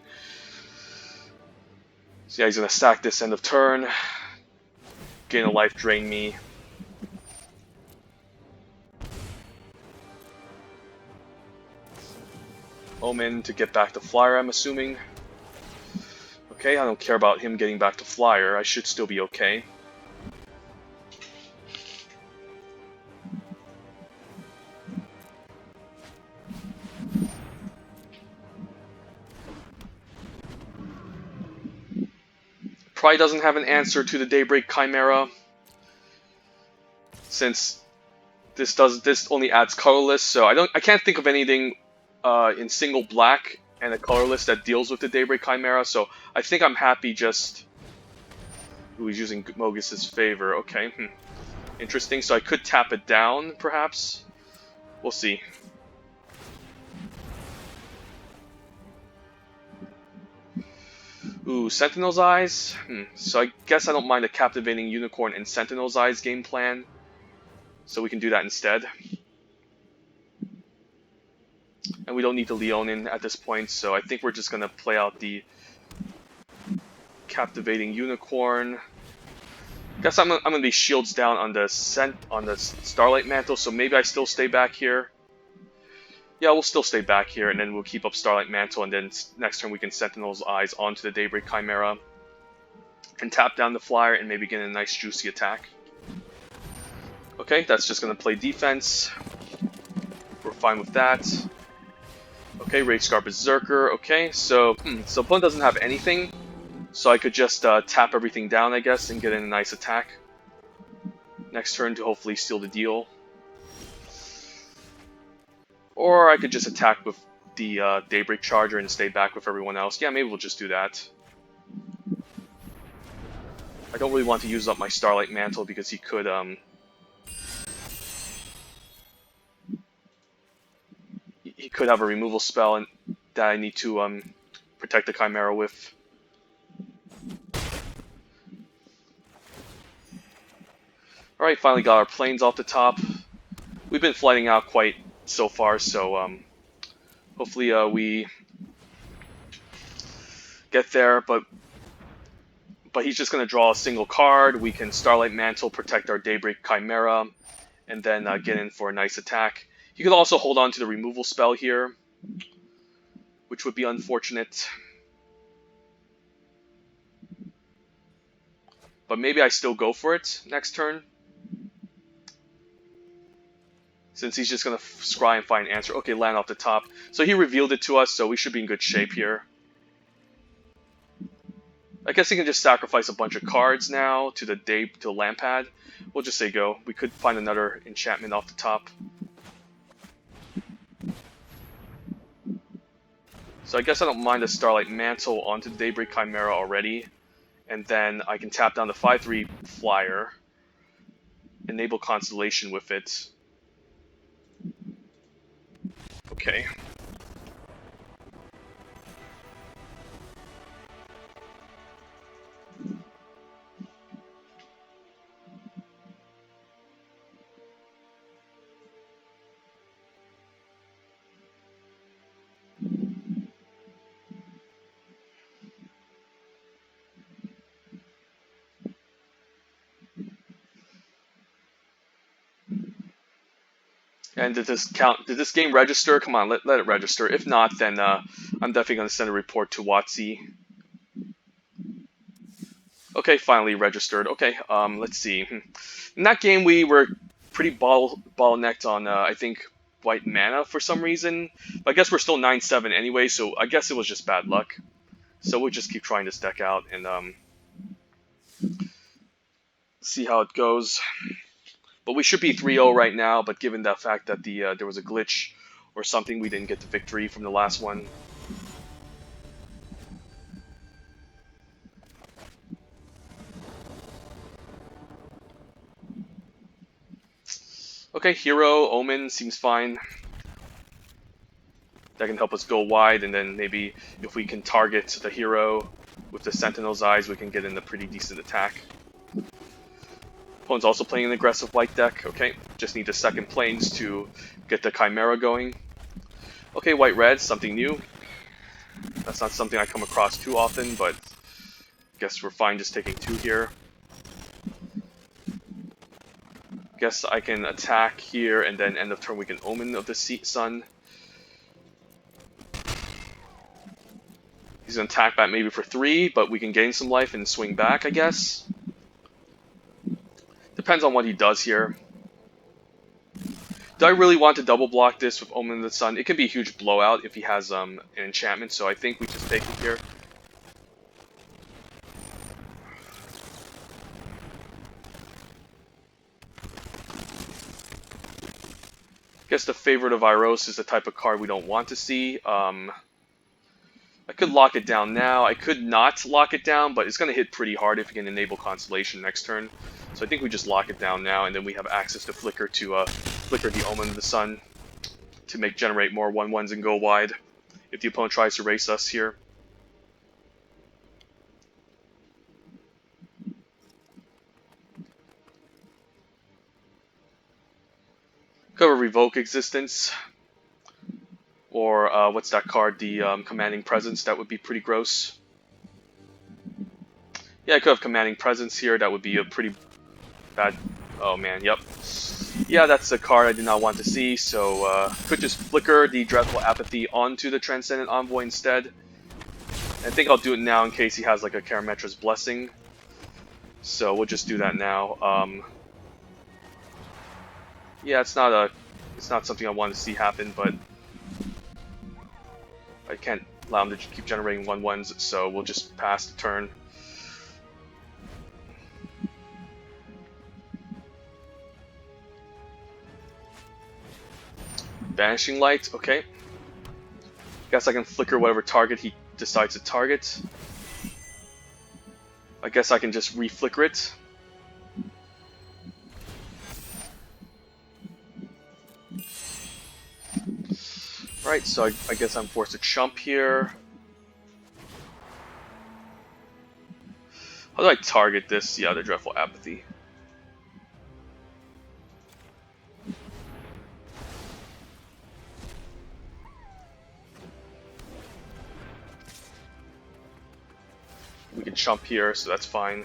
So yeah, he's going to sack this end of turn. Gain a life, drain me. Omen to get back to Flyer, I'm assuming. Okay, I don't care about him getting back to Flyer. I should still be okay. Probably doesn't have an answer to the Daybreak Chimera, since this only adds colorless. So I can't think of anything in single black and a colorless that deals with the Daybreak Chimera. So I think I'm happy just. Ooh, he's using Mogus's favor. Okay, interesting. So I could tap it down, perhaps. We'll see. Ooh, Sentinel's Eyes? So I guess I don't mind a Captivating Unicorn and Sentinel's Eyes game plan. So we can do that instead. And we don't need the Leonin at this point, so I think we're just going to play out the Captivating Unicorn. Guess I'm going to be shields down on the Starlight Mantle, so maybe I still stay back here. Yeah, we'll still stay back here, and then we'll keep up Starlight Mantle, and then next turn we can Sentinel's Eyes onto the Daybreak Chimera. And tap down the Flyer, and maybe get a nice juicy attack. Okay, that's just going to play defense. We're fine with that. Okay, Rage Scar Berserker. Okay, so opponent doesn't have anything, so I could just tap everything down, I guess, and get in a nice attack. Next turn to hopefully seal the deal. Or I could just attack with the Daybreak Charger and stay back with everyone else. Yeah, maybe we'll just do that. I don't really want to use up my Starlight Mantle because he could he could have a removal spell and that I need to protect the Chimera with. Alright, finally got our planes off the top. We've been flighting out quite so far, so hopefully we get there, but he's just going to draw a single card. We can Starlight Mantle, protect our Daybreak Chimera, and then get in for a nice attack. He could also hold on to the removal spell here, which would be unfortunate. But maybe I still go for it next turn, since he's just going to scry and find an answer. Okay, land off the top. So he revealed it to us, so we should be in good shape here. I guess he can just sacrifice a bunch of cards now to the land pad. We'll just say go. We could find another enchantment off the top. So I guess I don't mind the Starlight Mantle onto the Daybreak Chimera already. And then I can tap down the 5/3 flyer. Enable Constellation with it. Okay. And did this count? Did this game register? Come on, let it register. If not, then I'm definitely going to send a report to WotC. Okay, finally registered. Okay, let's see. In that game, we were pretty bottlenecked on, I think, white mana for some reason. But I guess we're still 9/7 anyway, so I guess it was just bad luck. So we'll just keep trying this deck out and see how it goes. But we should be 3-0 right now, but given the fact that there was a glitch or something, we didn't get the victory from the last one. Okay, Hero, Omen seems fine. That can help us go wide, and then maybe if we can target the Hero with the Sentinel's Eyes, we can get in a pretty decent attack. Opponent's also playing an aggressive white deck. Okay, just need the second planes to get the Chimera going. Okay, white-red, something new. That's not something I come across too often, but guess we're fine just taking 2 here. Guess I can attack here, and then end of turn we can Omen of the Sun. He's going to attack back maybe for 3, but we can gain some life and swing back, I guess. Depends on what he does here. Do I really want to double block this with Omen of the Sun? It can be a huge blowout if he has an enchantment, so I think we just take it here. Guess the Favorite of Iros is the type of card we don't want to see. I could lock it down now. I could not lock it down, but it's going to hit pretty hard if we can enable Constellation next turn. So I think we just lock it down now, and then we have access to Flicker to flicker the Omen of the Sun to generate more 1/1s and go wide if the opponent tries to race us here. Could have a Revoke Existence. Or what's that card? The Commanding Presence. That would be pretty gross. Yeah, I could have Commanding Presence here. That would be a pretty bad... Oh man, yep. Yeah, that's a card I did not want to see, so could just flicker the Dreadful Apathy onto the Transcendent Envoy instead. I think I'll do it now in case he has like a Karametra's Blessing. So we'll just do that now. Yeah, it's not something I want to see happen, but I can't allow him to keep generating 1/1s, so we'll just pass the turn. Vanishing Light, okay. Guess I can flicker whatever target he decides to target. I guess I can just re-flicker it. Right, so I guess I'm forced to chump here. How do I target this? Yeah, the Dreadful Apathy. We can chump here, so that's fine.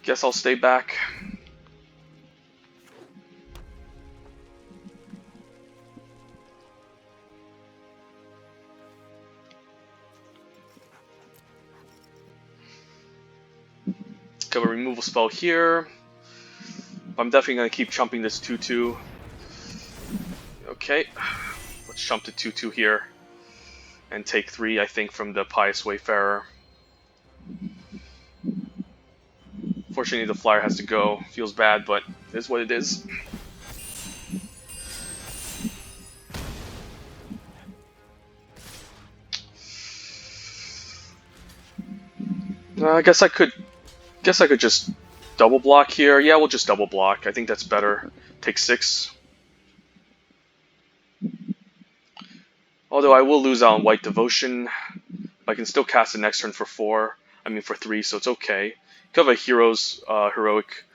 Guess I'll stay back. Got a removal spell here. I'm definitely going to keep chumping this 2/2. Okay, let's jump to 2/2 here. And take 3, I think, from the Pious Wayfarer. Fortunately, the flyer has to go. Feels bad, but it is what it is. I guess I could just double block here. Yeah, we'll just double block. I think that's better. Take 6. Although I will lose out on White Devotion. I can still cast the next turn for 4. I mean for 3, so it's okay. Could have a heroic,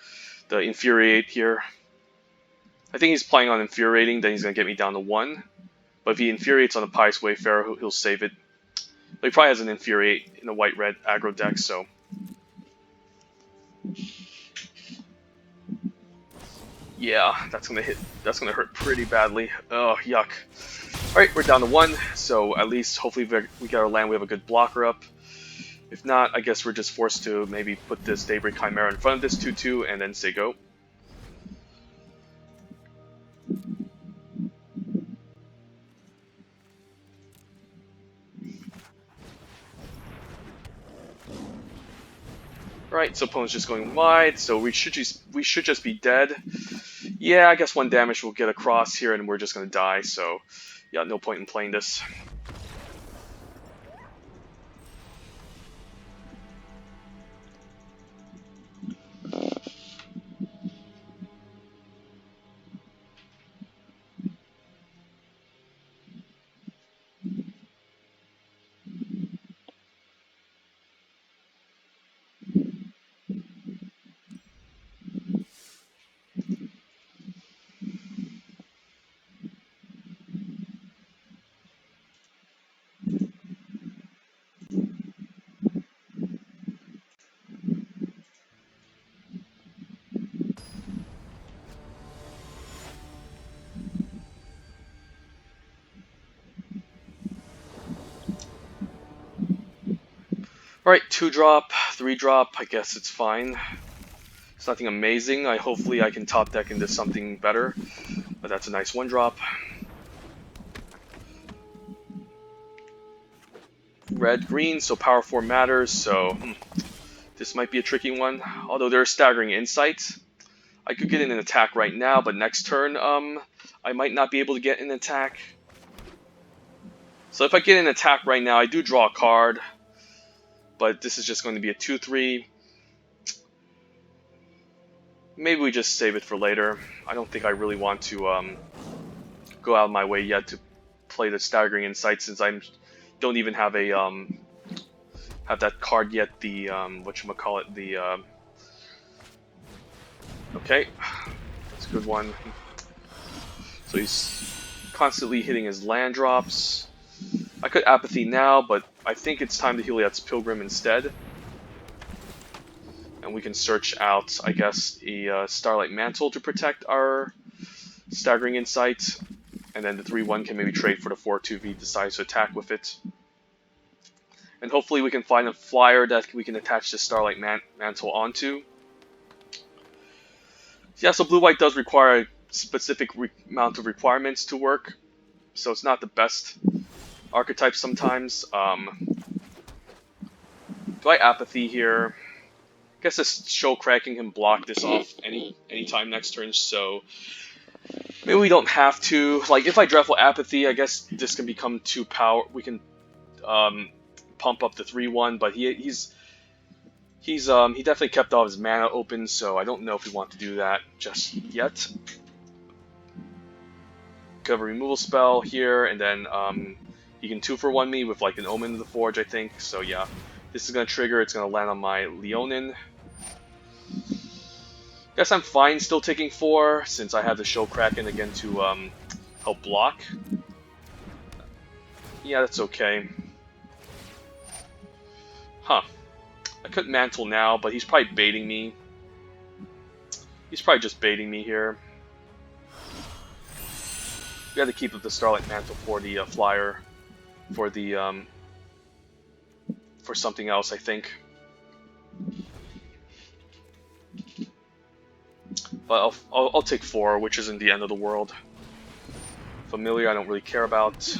the Infuriate here. I think he's playing on Infuriating, then he's going to get me down to 1. But if he Infuriates on the Pious Wayfarer, he'll save it. But he probably has an Infuriate in a white-red aggro deck, so... yeah, that's gonna hurt pretty badly. Oh, yuck. Alright, we're down to 1, so at least hopefully we get our land, we have a good blocker up. If not, I guess we're just forced to maybe put this Daybreak Chimera in front of this 2/2 and then say go. Right, so opponent's just going wide, so we should just be dead. Yeah, I guess 1 damage will get across here and we're just gonna die, so yeah, no point in playing this. Alright, 2-drop, 3-drop, I guess it's fine. It's nothing amazing. Hopefully I can top deck into something better. But that's a nice 1-drop. Red, green, so power 4 matters, so this might be a tricky one. Although there's staggering insight. I could get in an attack right now, but next turn, I might not be able to get an attack. So if I get an attack right now, I do draw a card. But this is just going to be a 2/3. Maybe we just save it for later. I don't think I really want to go out of my way yet to play the Staggering Insight, since I don't even have a have that card yet. The whatchamacallit, the okay, that's a good one. So he's constantly hitting his land drops. I could Apathy now, but I think it's time to Heliod's Pilgrim instead. And we can search out, I guess, a Starlight Mantle to protect our Staggering Insight. And then the 3/1 can maybe trade for the 4/2 if he decides to attack with it. And hopefully we can find a flyer that we can attach the Starlight Mantle onto. Yeah, so blue-white does require a specific amount of requirements to work. So it's not the best archetype sometimes. Do I Apathy here? I guess this Show Cracking can block this off anytime next turn, so maybe we don't have to. Like, if I draft with Apathy, I guess this can become too power. We can pump up the 3/1, but he definitely kept all his mana open, so I don't know if we want to do that just yet. Could have a removal spell here, and then he can 2-for-1 me with like an Omen of the Forge, I think. So yeah, this is gonna trigger. It's gonna land on my Leonin. Guess I'm fine still taking 4 since I have the Show Kraken again to help block. Yeah, that's okay. Huh. I could Mantle now, but he's probably baiting me. He's probably just baiting me here. We have to keep up the Starlight Mantle for the flyer, for the for something else, I think. But I'll take 4, which isn't the end of the world. Familiar, I don't really care about.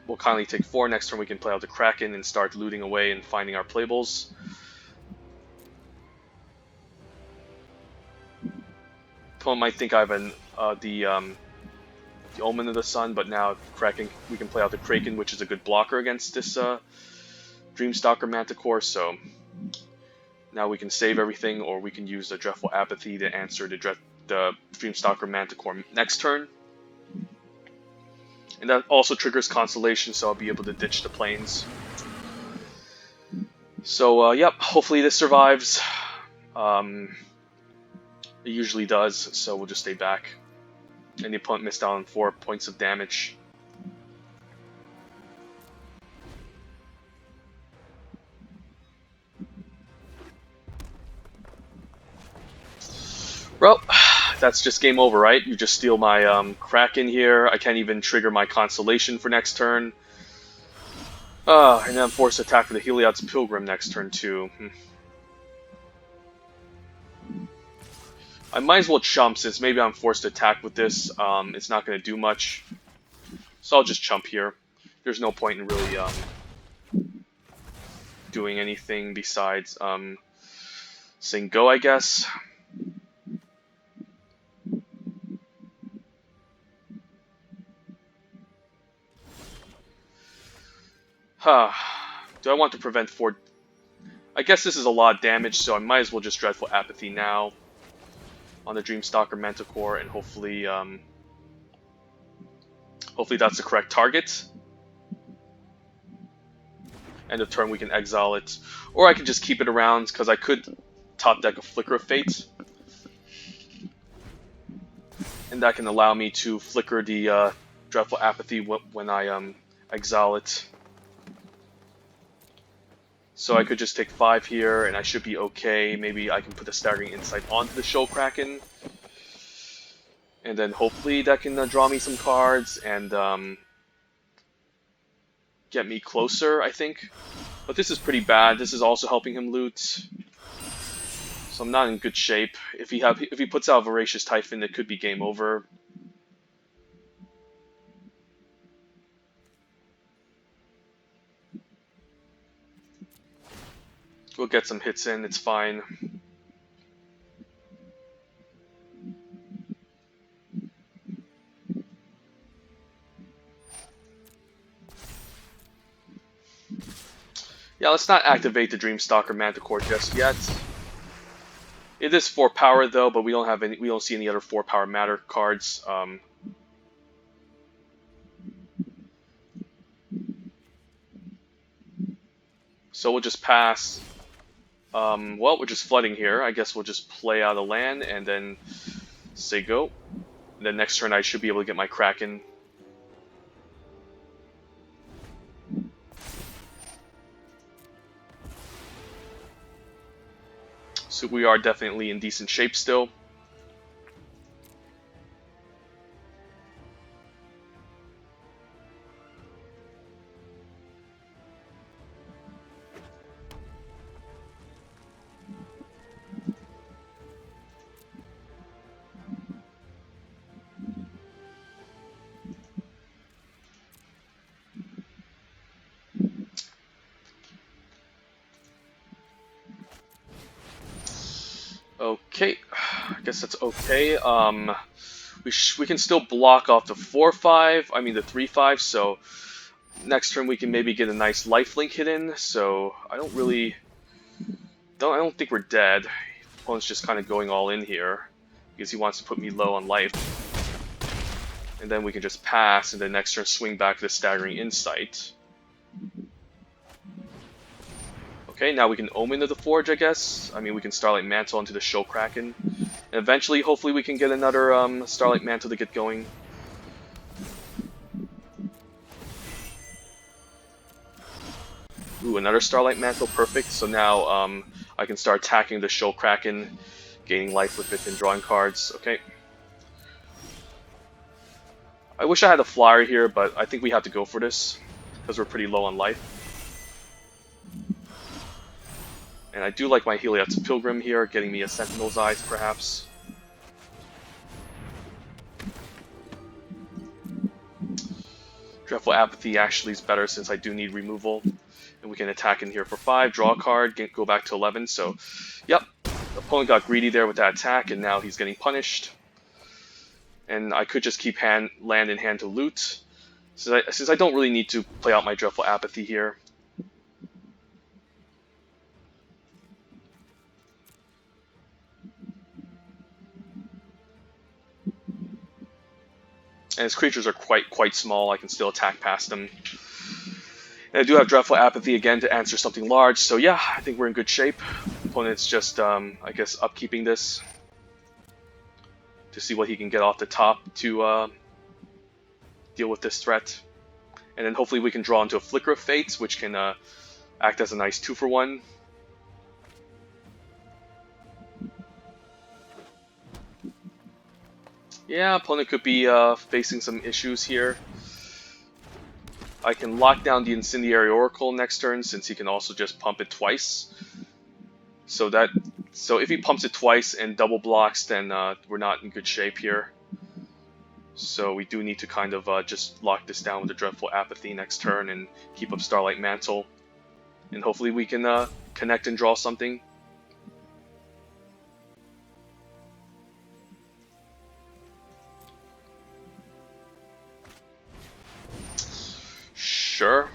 We'll kindly take 4. Next turn we can play out the Kraken and start looting away and finding our playbles. Opponent might think I have the Omen of the Sun, but now Kraken, we can play out the Kraken, which is a good blocker against this Dreamstalker Manticore. So now we can save everything, or we can use the Dreadful Apathy to answer the Dreamstalker Manticore next turn. And that also triggers Constellation, so I'll be able to ditch the planes. So, yep, hopefully this survives. It usually does, so we'll just stay back. And the opponent missed out on 4 points of damage. Well, that's just game over, right? You just steal my Kraken here. I can't even trigger my Constellation for next turn. And then I'm forced to attack with the Heliod's Pilgrim next turn too. I might as well chump, since maybe I'm forced to attack with this. It's not going to do much. So I'll just chump here. There's no point in really doing anything besides saying go, I guess. Do I want to prevent 4? I guess this is a lot of damage, so I might as well just Dreadful Apathy now on the Dreamstalker Manticore, and hopefully, hopefully that's the correct target. End of turn, we can exile it, or I can just keep it around because I could top deck a Flicker of Fate, and that can allow me to flicker the Dreadful Apathy when I exile it. So I could just take 5 here, and I should be okay. Maybe I can put the Staggering Insight onto the Shoal Kraken. And then hopefully that can draw me some cards and get me closer, I think. But this is pretty bad. This is also helping him loot. So I'm not in good shape. If he puts out Voracious Typhon, it could be game over. We'll get some hits in, it's fine. Yeah, let's not activate the Dreamstalker Manticore just yet. It is 4 power though, but we don't see any other 4 power matter cards. So we'll just pass. Well, we're just flooding here. I guess we'll just play out of land and then say go. And then next turn I should be able to get my Kraken. So we are definitely in decent shape still. Okay, I guess that's okay. We can still block off the 4/5. I mean the 3/5. So next turn we can maybe get a nice lifelink hit in. So I don't think we're dead. Opponent's just kind of going all in here because he wants to put me low on life. And then we can just pass, and then next turn swing back the Staggering Insight. Okay, now we can Omen of the Forge, I guess. I mean, we can Starlight Mantle into the Shoal Kraken. And eventually, hopefully, we can get another Starlight Mantle to get going. Ooh, another Starlight Mantle, perfect. So now I can start attacking the Shoal Kraken, gaining life with it and drawing cards. Okay. I wish I had a flyer here, but I think we have to go for this because we're pretty low on life. And I do like my Heliod's Pilgrim here, getting me a Sentinel's Eyes, perhaps. Dreadful Apathy actually is better since I do need removal. And we can attack in here for 5, draw a card, go back to 11. So, yep, the opponent got greedy there with that attack, and now he's getting punished. And I could just keep land in hand to loot, since I don't really need to play out my Dreadful Apathy here. And his creatures are quite small, I can still attack past them. And I do have Dreadful Apathy again to answer something large, so yeah, I think we're in good shape. Opponent's just, I guess, upkeeping this to see what he can get off the top to deal with this threat. And then hopefully we can draw into a Flicker of Fates, which can act as a nice 2-for-1. Yeah, opponent could be facing some issues here. I can lock down the Incendiary Oracle next turn, since he can also just pump it twice. So if he pumps it twice and double blocks, then we're not in good shape here. So we do need to kind of just lock this down with a Dreadful Apathy next turn and keep up Starlight Mantle. And hopefully we can connect and draw something. Sure.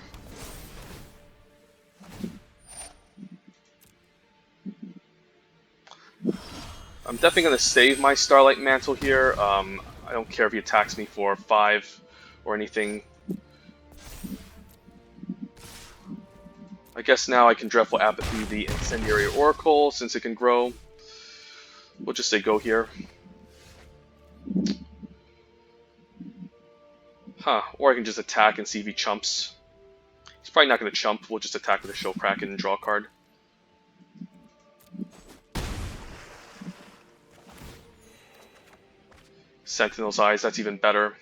I'm definitely going to save my Starlight Mantle here. I don't care if he attacks me for 5 or anything. I guess now I can Dreadful Apathy the Incendiary Oracle since it can grow. We'll just say go here. Huh, or I can just attack and see if he chumps. He's probably not going to chump. We'll just attack with a Show Kraken and draw a card. Sentinel's Eyes, that's even better.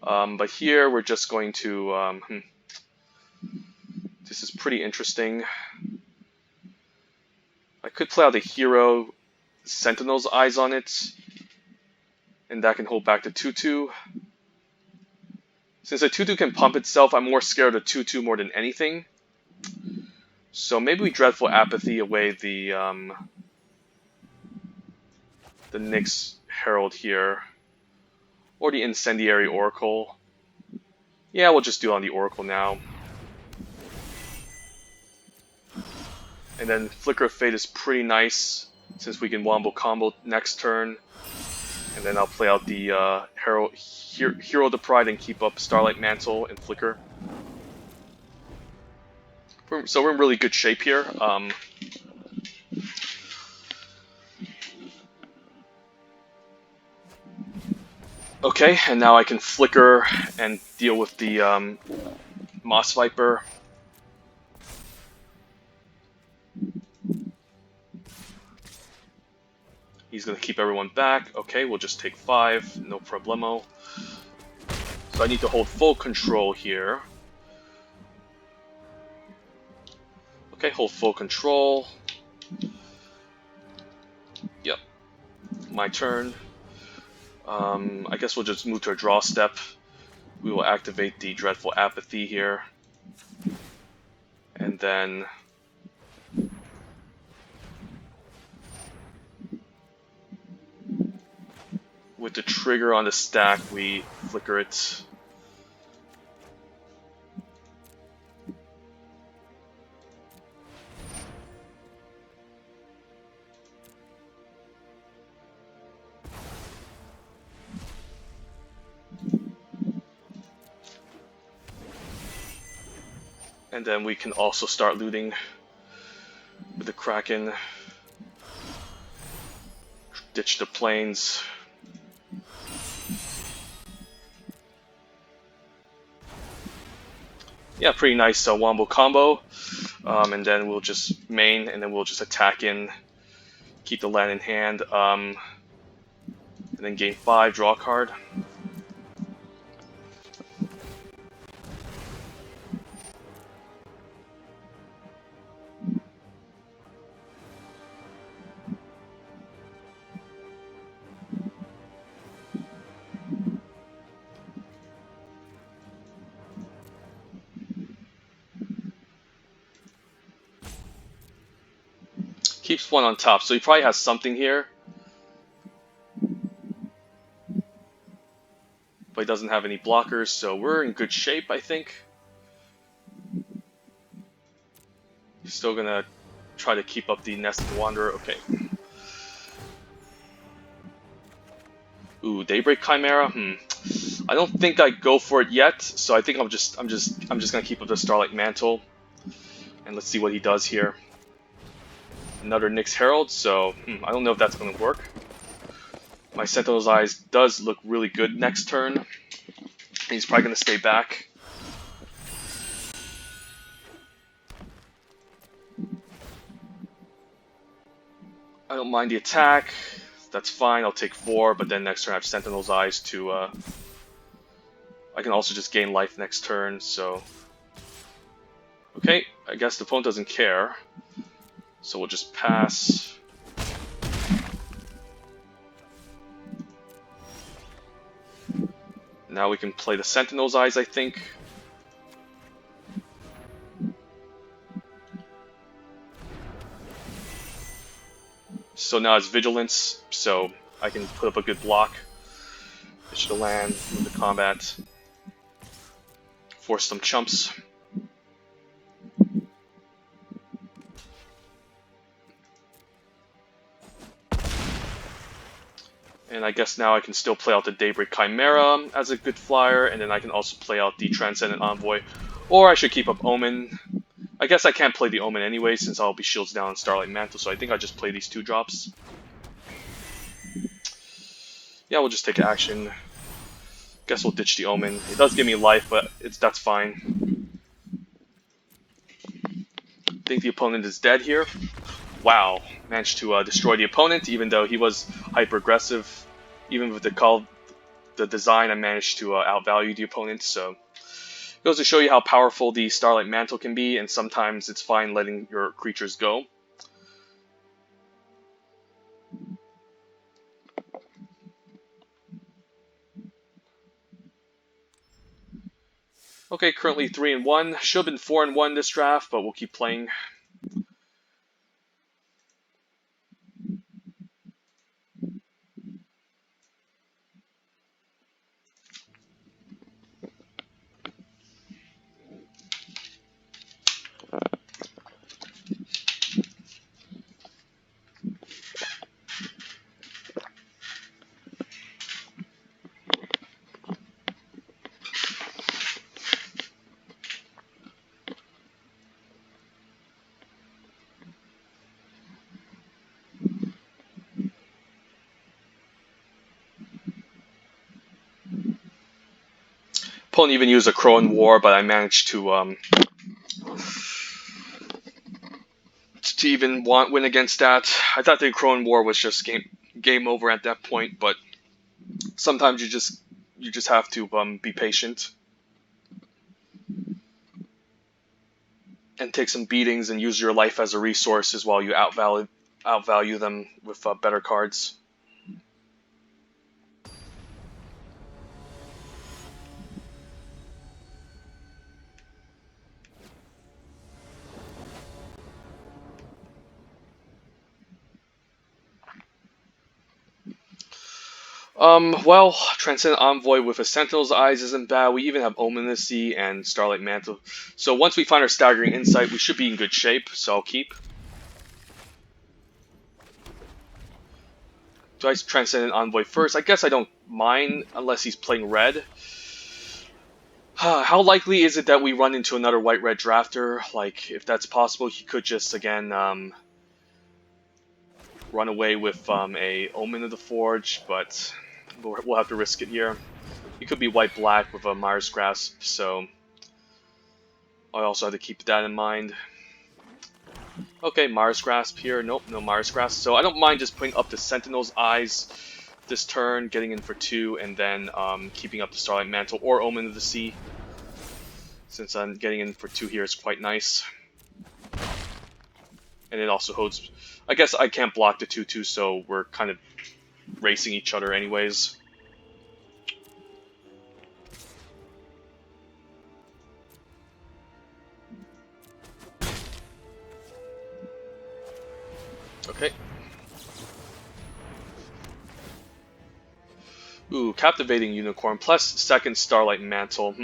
But here we're just going to... This is pretty interesting. I could play out the hero Sentinel's Eyes on it, and that can hold back the 2/2. Since the 2/2 can pump itself, I'm more scared of 2/2 more than anything. So maybe we Dreadful Apathy away the Nyx Herald here, or the Incendiary Oracle. Yeah, we'll just do it on the Oracle now. And then Flicker of Fate is pretty nice, since we can Wombo combo next turn. And then I'll play out the Hero of the Pride and keep up Starlight Mantle and Flicker. So we're in really good shape here. Okay, and now I can Flicker and deal with the Moss Viper. He's going to keep everyone back. Okay, we'll just take 5, no problemo. So I need to hold full control here. Okay, hold full control. Yep, my turn. I guess we'll just move to a draw step. We will activate the Dreadful Apathy here. And then... with the trigger on the stack, we Flicker it. And then we can also start looting with the Kraken. Ditch the plains. Yeah, pretty nice Wombo combo. And then we'll just main, and then we'll just attack in, keep the land in hand, and then gain 5, draw a card. Keeps one on top, so he probably has something here. But he doesn't have any blockers, so we're in good shape, I think. He's still gonna try to keep up the Nested Wanderer. Okay. Ooh, Daybreak Chimera. I don't think I go for it yet, so I think I'm just gonna keep up the Starlight Mantle, and let's see what he does here. Another Nyx Herald, so I don't know if that's gonna work. My Sentinel's Eyes does look really good next turn. He's probably gonna stay back. I don't mind the attack. That's fine. I'll take 4, but then next turn I have Sentinel's Eyes to. I can also just gain life next turn. So, okay. I guess the opponent doesn't care. So we'll just pass. Now we can play the Sentinel's Eyes, I think. So now it's Vigilance, so I can put up a good block. Pitch the land, move the combat, force some chumps. And I guess now I can still play out the Daybreak Chimera as a good flyer, and then I can also play out the Transcendent Envoy. Or I should keep up Omen. I guess I can't play the Omen anyway, since I'll be shields down on Starlight Mantle, so I think I'll just play these 2 drops. Yeah, we'll just take action. Guess we'll ditch the Omen. It does give me life, but that's fine. I think the opponent is dead here. Wow, managed to destroy the opponent, even though he was hyper-aggressive. Even with the design, I managed to outvalue the opponent, so... It goes to show you how powerful the Starlight Mantle can be, and sometimes it's fine letting your creatures go. Okay, currently 3-1. Should have been 4-1 this draft, but we'll keep playing. Opponent even used a Crone War, but I managed to even win against that. I thought the Crone War was just game over at that point, but sometimes you just have to be patient and take some beatings and use your life as a resources while you outvalue them with better cards. Well, Transcendent Envoy with a Sentinel's Eyes isn't bad. We even have Ominacy and Starlight Mantle. So once we find our Staggering Insight, we should be in good shape, so I'll keep. Do I Transcendent Envoy first? I guess I don't mind, unless he's playing red. How likely is it that we run into another white-red drafter? Like, if that's possible, he could just, again, run away with a Omen of the Forge, but we'll have to risk it here. He could be white-black with a Mire's Grasp, so I also have to keep that in mind. Okay, Mire's Grasp here. Nope, no Mire's Grasp. So I don't mind just putting up the Sentinel's Eyes this turn, getting in for 2, and then keeping up the Starlight Mantle or Omen of the Sea. Since I'm getting in for 2 here is quite nice. And it also holds... I guess I can't block the 2-2, so we're kind of racing each other anyways. Okay. Ooh, Captivating Unicorn plus second Starlight Mantle.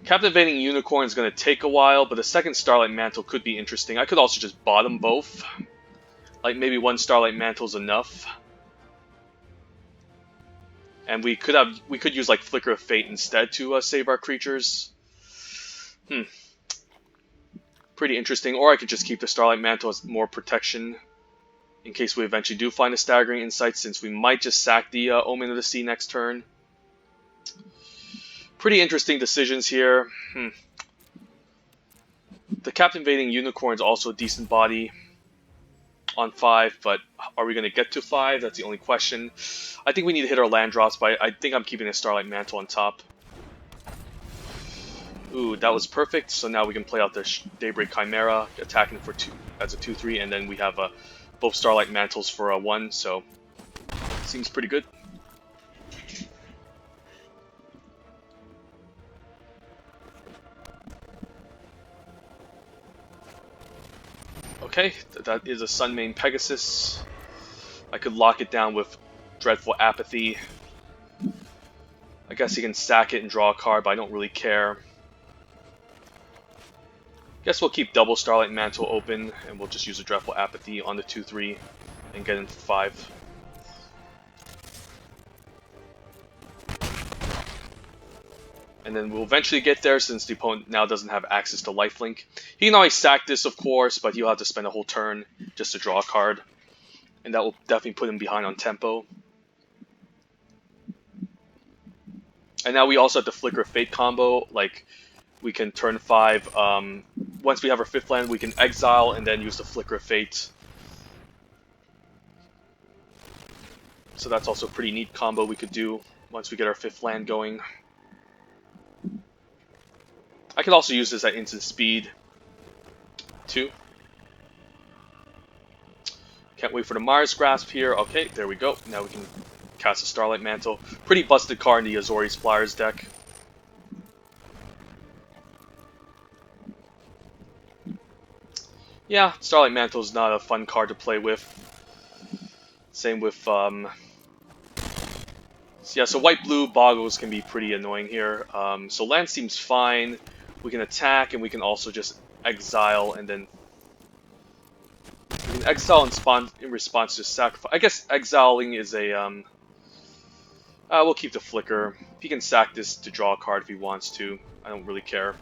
Captivating Unicorn is going to take a while, but the second Starlight Mantle could be interesting. I could also just bottom both. Like maybe one Starlight Mantle is enough. And we could use like Flicker of Fate instead to save our creatures. Pretty interesting. Or I could just keep the Starlight Mantle as more protection in case we eventually do find a Staggering Insight, since we might just sack the Omen of the Sea next turn. Pretty interesting decisions here. The Captivating Unicorn is also a decent body on 5, but are we going to get to 5? That's the only question. I think we need to hit our land drops, but I think I'm keeping a Starlight Mantle on top. Ooh, that was perfect. So now we can play out the Daybreak Chimera, attacking for 2 as a 2/3, and then we have both Starlight Mantles for a 1, so seems pretty good. Okay, that is a Sunmane Pegasus. I could lock it down with Dreadful Apathy. I guess he can sack it and draw a card, but I don't really care. Guess we'll keep double Starlight Mantle open, and we'll just use a Dreadful Apathy on the 2/3 and get into 5. And then we'll eventually get there, since the opponent now doesn't have access to Lifelink. He can always sack this, of course, but he'll have to spend a whole turn just to draw a card. And that will definitely put him behind on tempo. And now we also have the Flicker of Fate combo. Like, we can turn 5. Once we have our 5th land, we can exile and then use the Flicker of Fate. So that's also a pretty neat combo we could do once we get our 5th land going. I could also use this at instant speed, too. Can't wait for the Mars Grasp here. Okay, there we go. Now we can cast a Starlight Mantle. Pretty busted card in the Azorius Flyers deck. Yeah, Starlight Mantle is not a fun card to play with. Same with, yeah, so white-blue Boggles can be pretty annoying here. So land seems fine. We can attack, and we can also just exile, and then we can exile in response to sacrifice. I guess exiling is a, we'll keep the Flicker. He can sack this to draw a card if he wants to. I don't really care.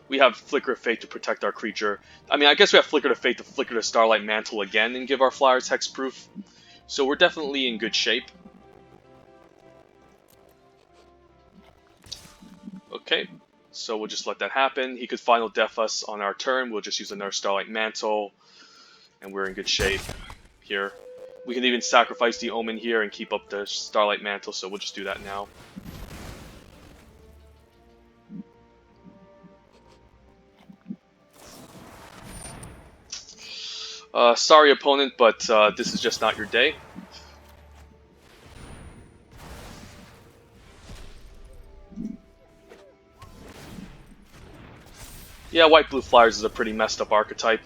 We have Flicker of Fate to protect our creature. I mean, I guess we have Flicker of Fate to flicker the Starlight Mantle again and give our Flyers hexproof. So we're definitely in good shape. Okay, so we'll just let that happen. He could Final Death us on our turn. We'll just use another Starlight Mantle, and we're in good shape here. We can even sacrifice the Omen here and keep up the Starlight Mantle, so we'll just do that now. Sorry, opponent, but this is just not your day. Yeah, white-blue Flyers is a pretty messed up archetype.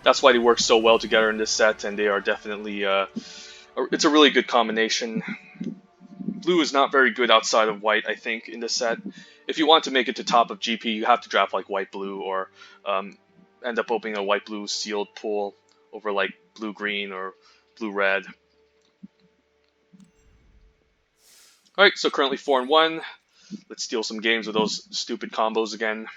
That's why they work so well together in this set, and they are definitely, it's a really good combination. Blue is not very good outside of white, I think, in this set. If you want to make it to top of GP, you have to draft like white-blue, or end up opening a white-blue sealed pool over like blue-green or blue-red. Alright, so currently 4-1. Let's steal some games with those stupid combos again.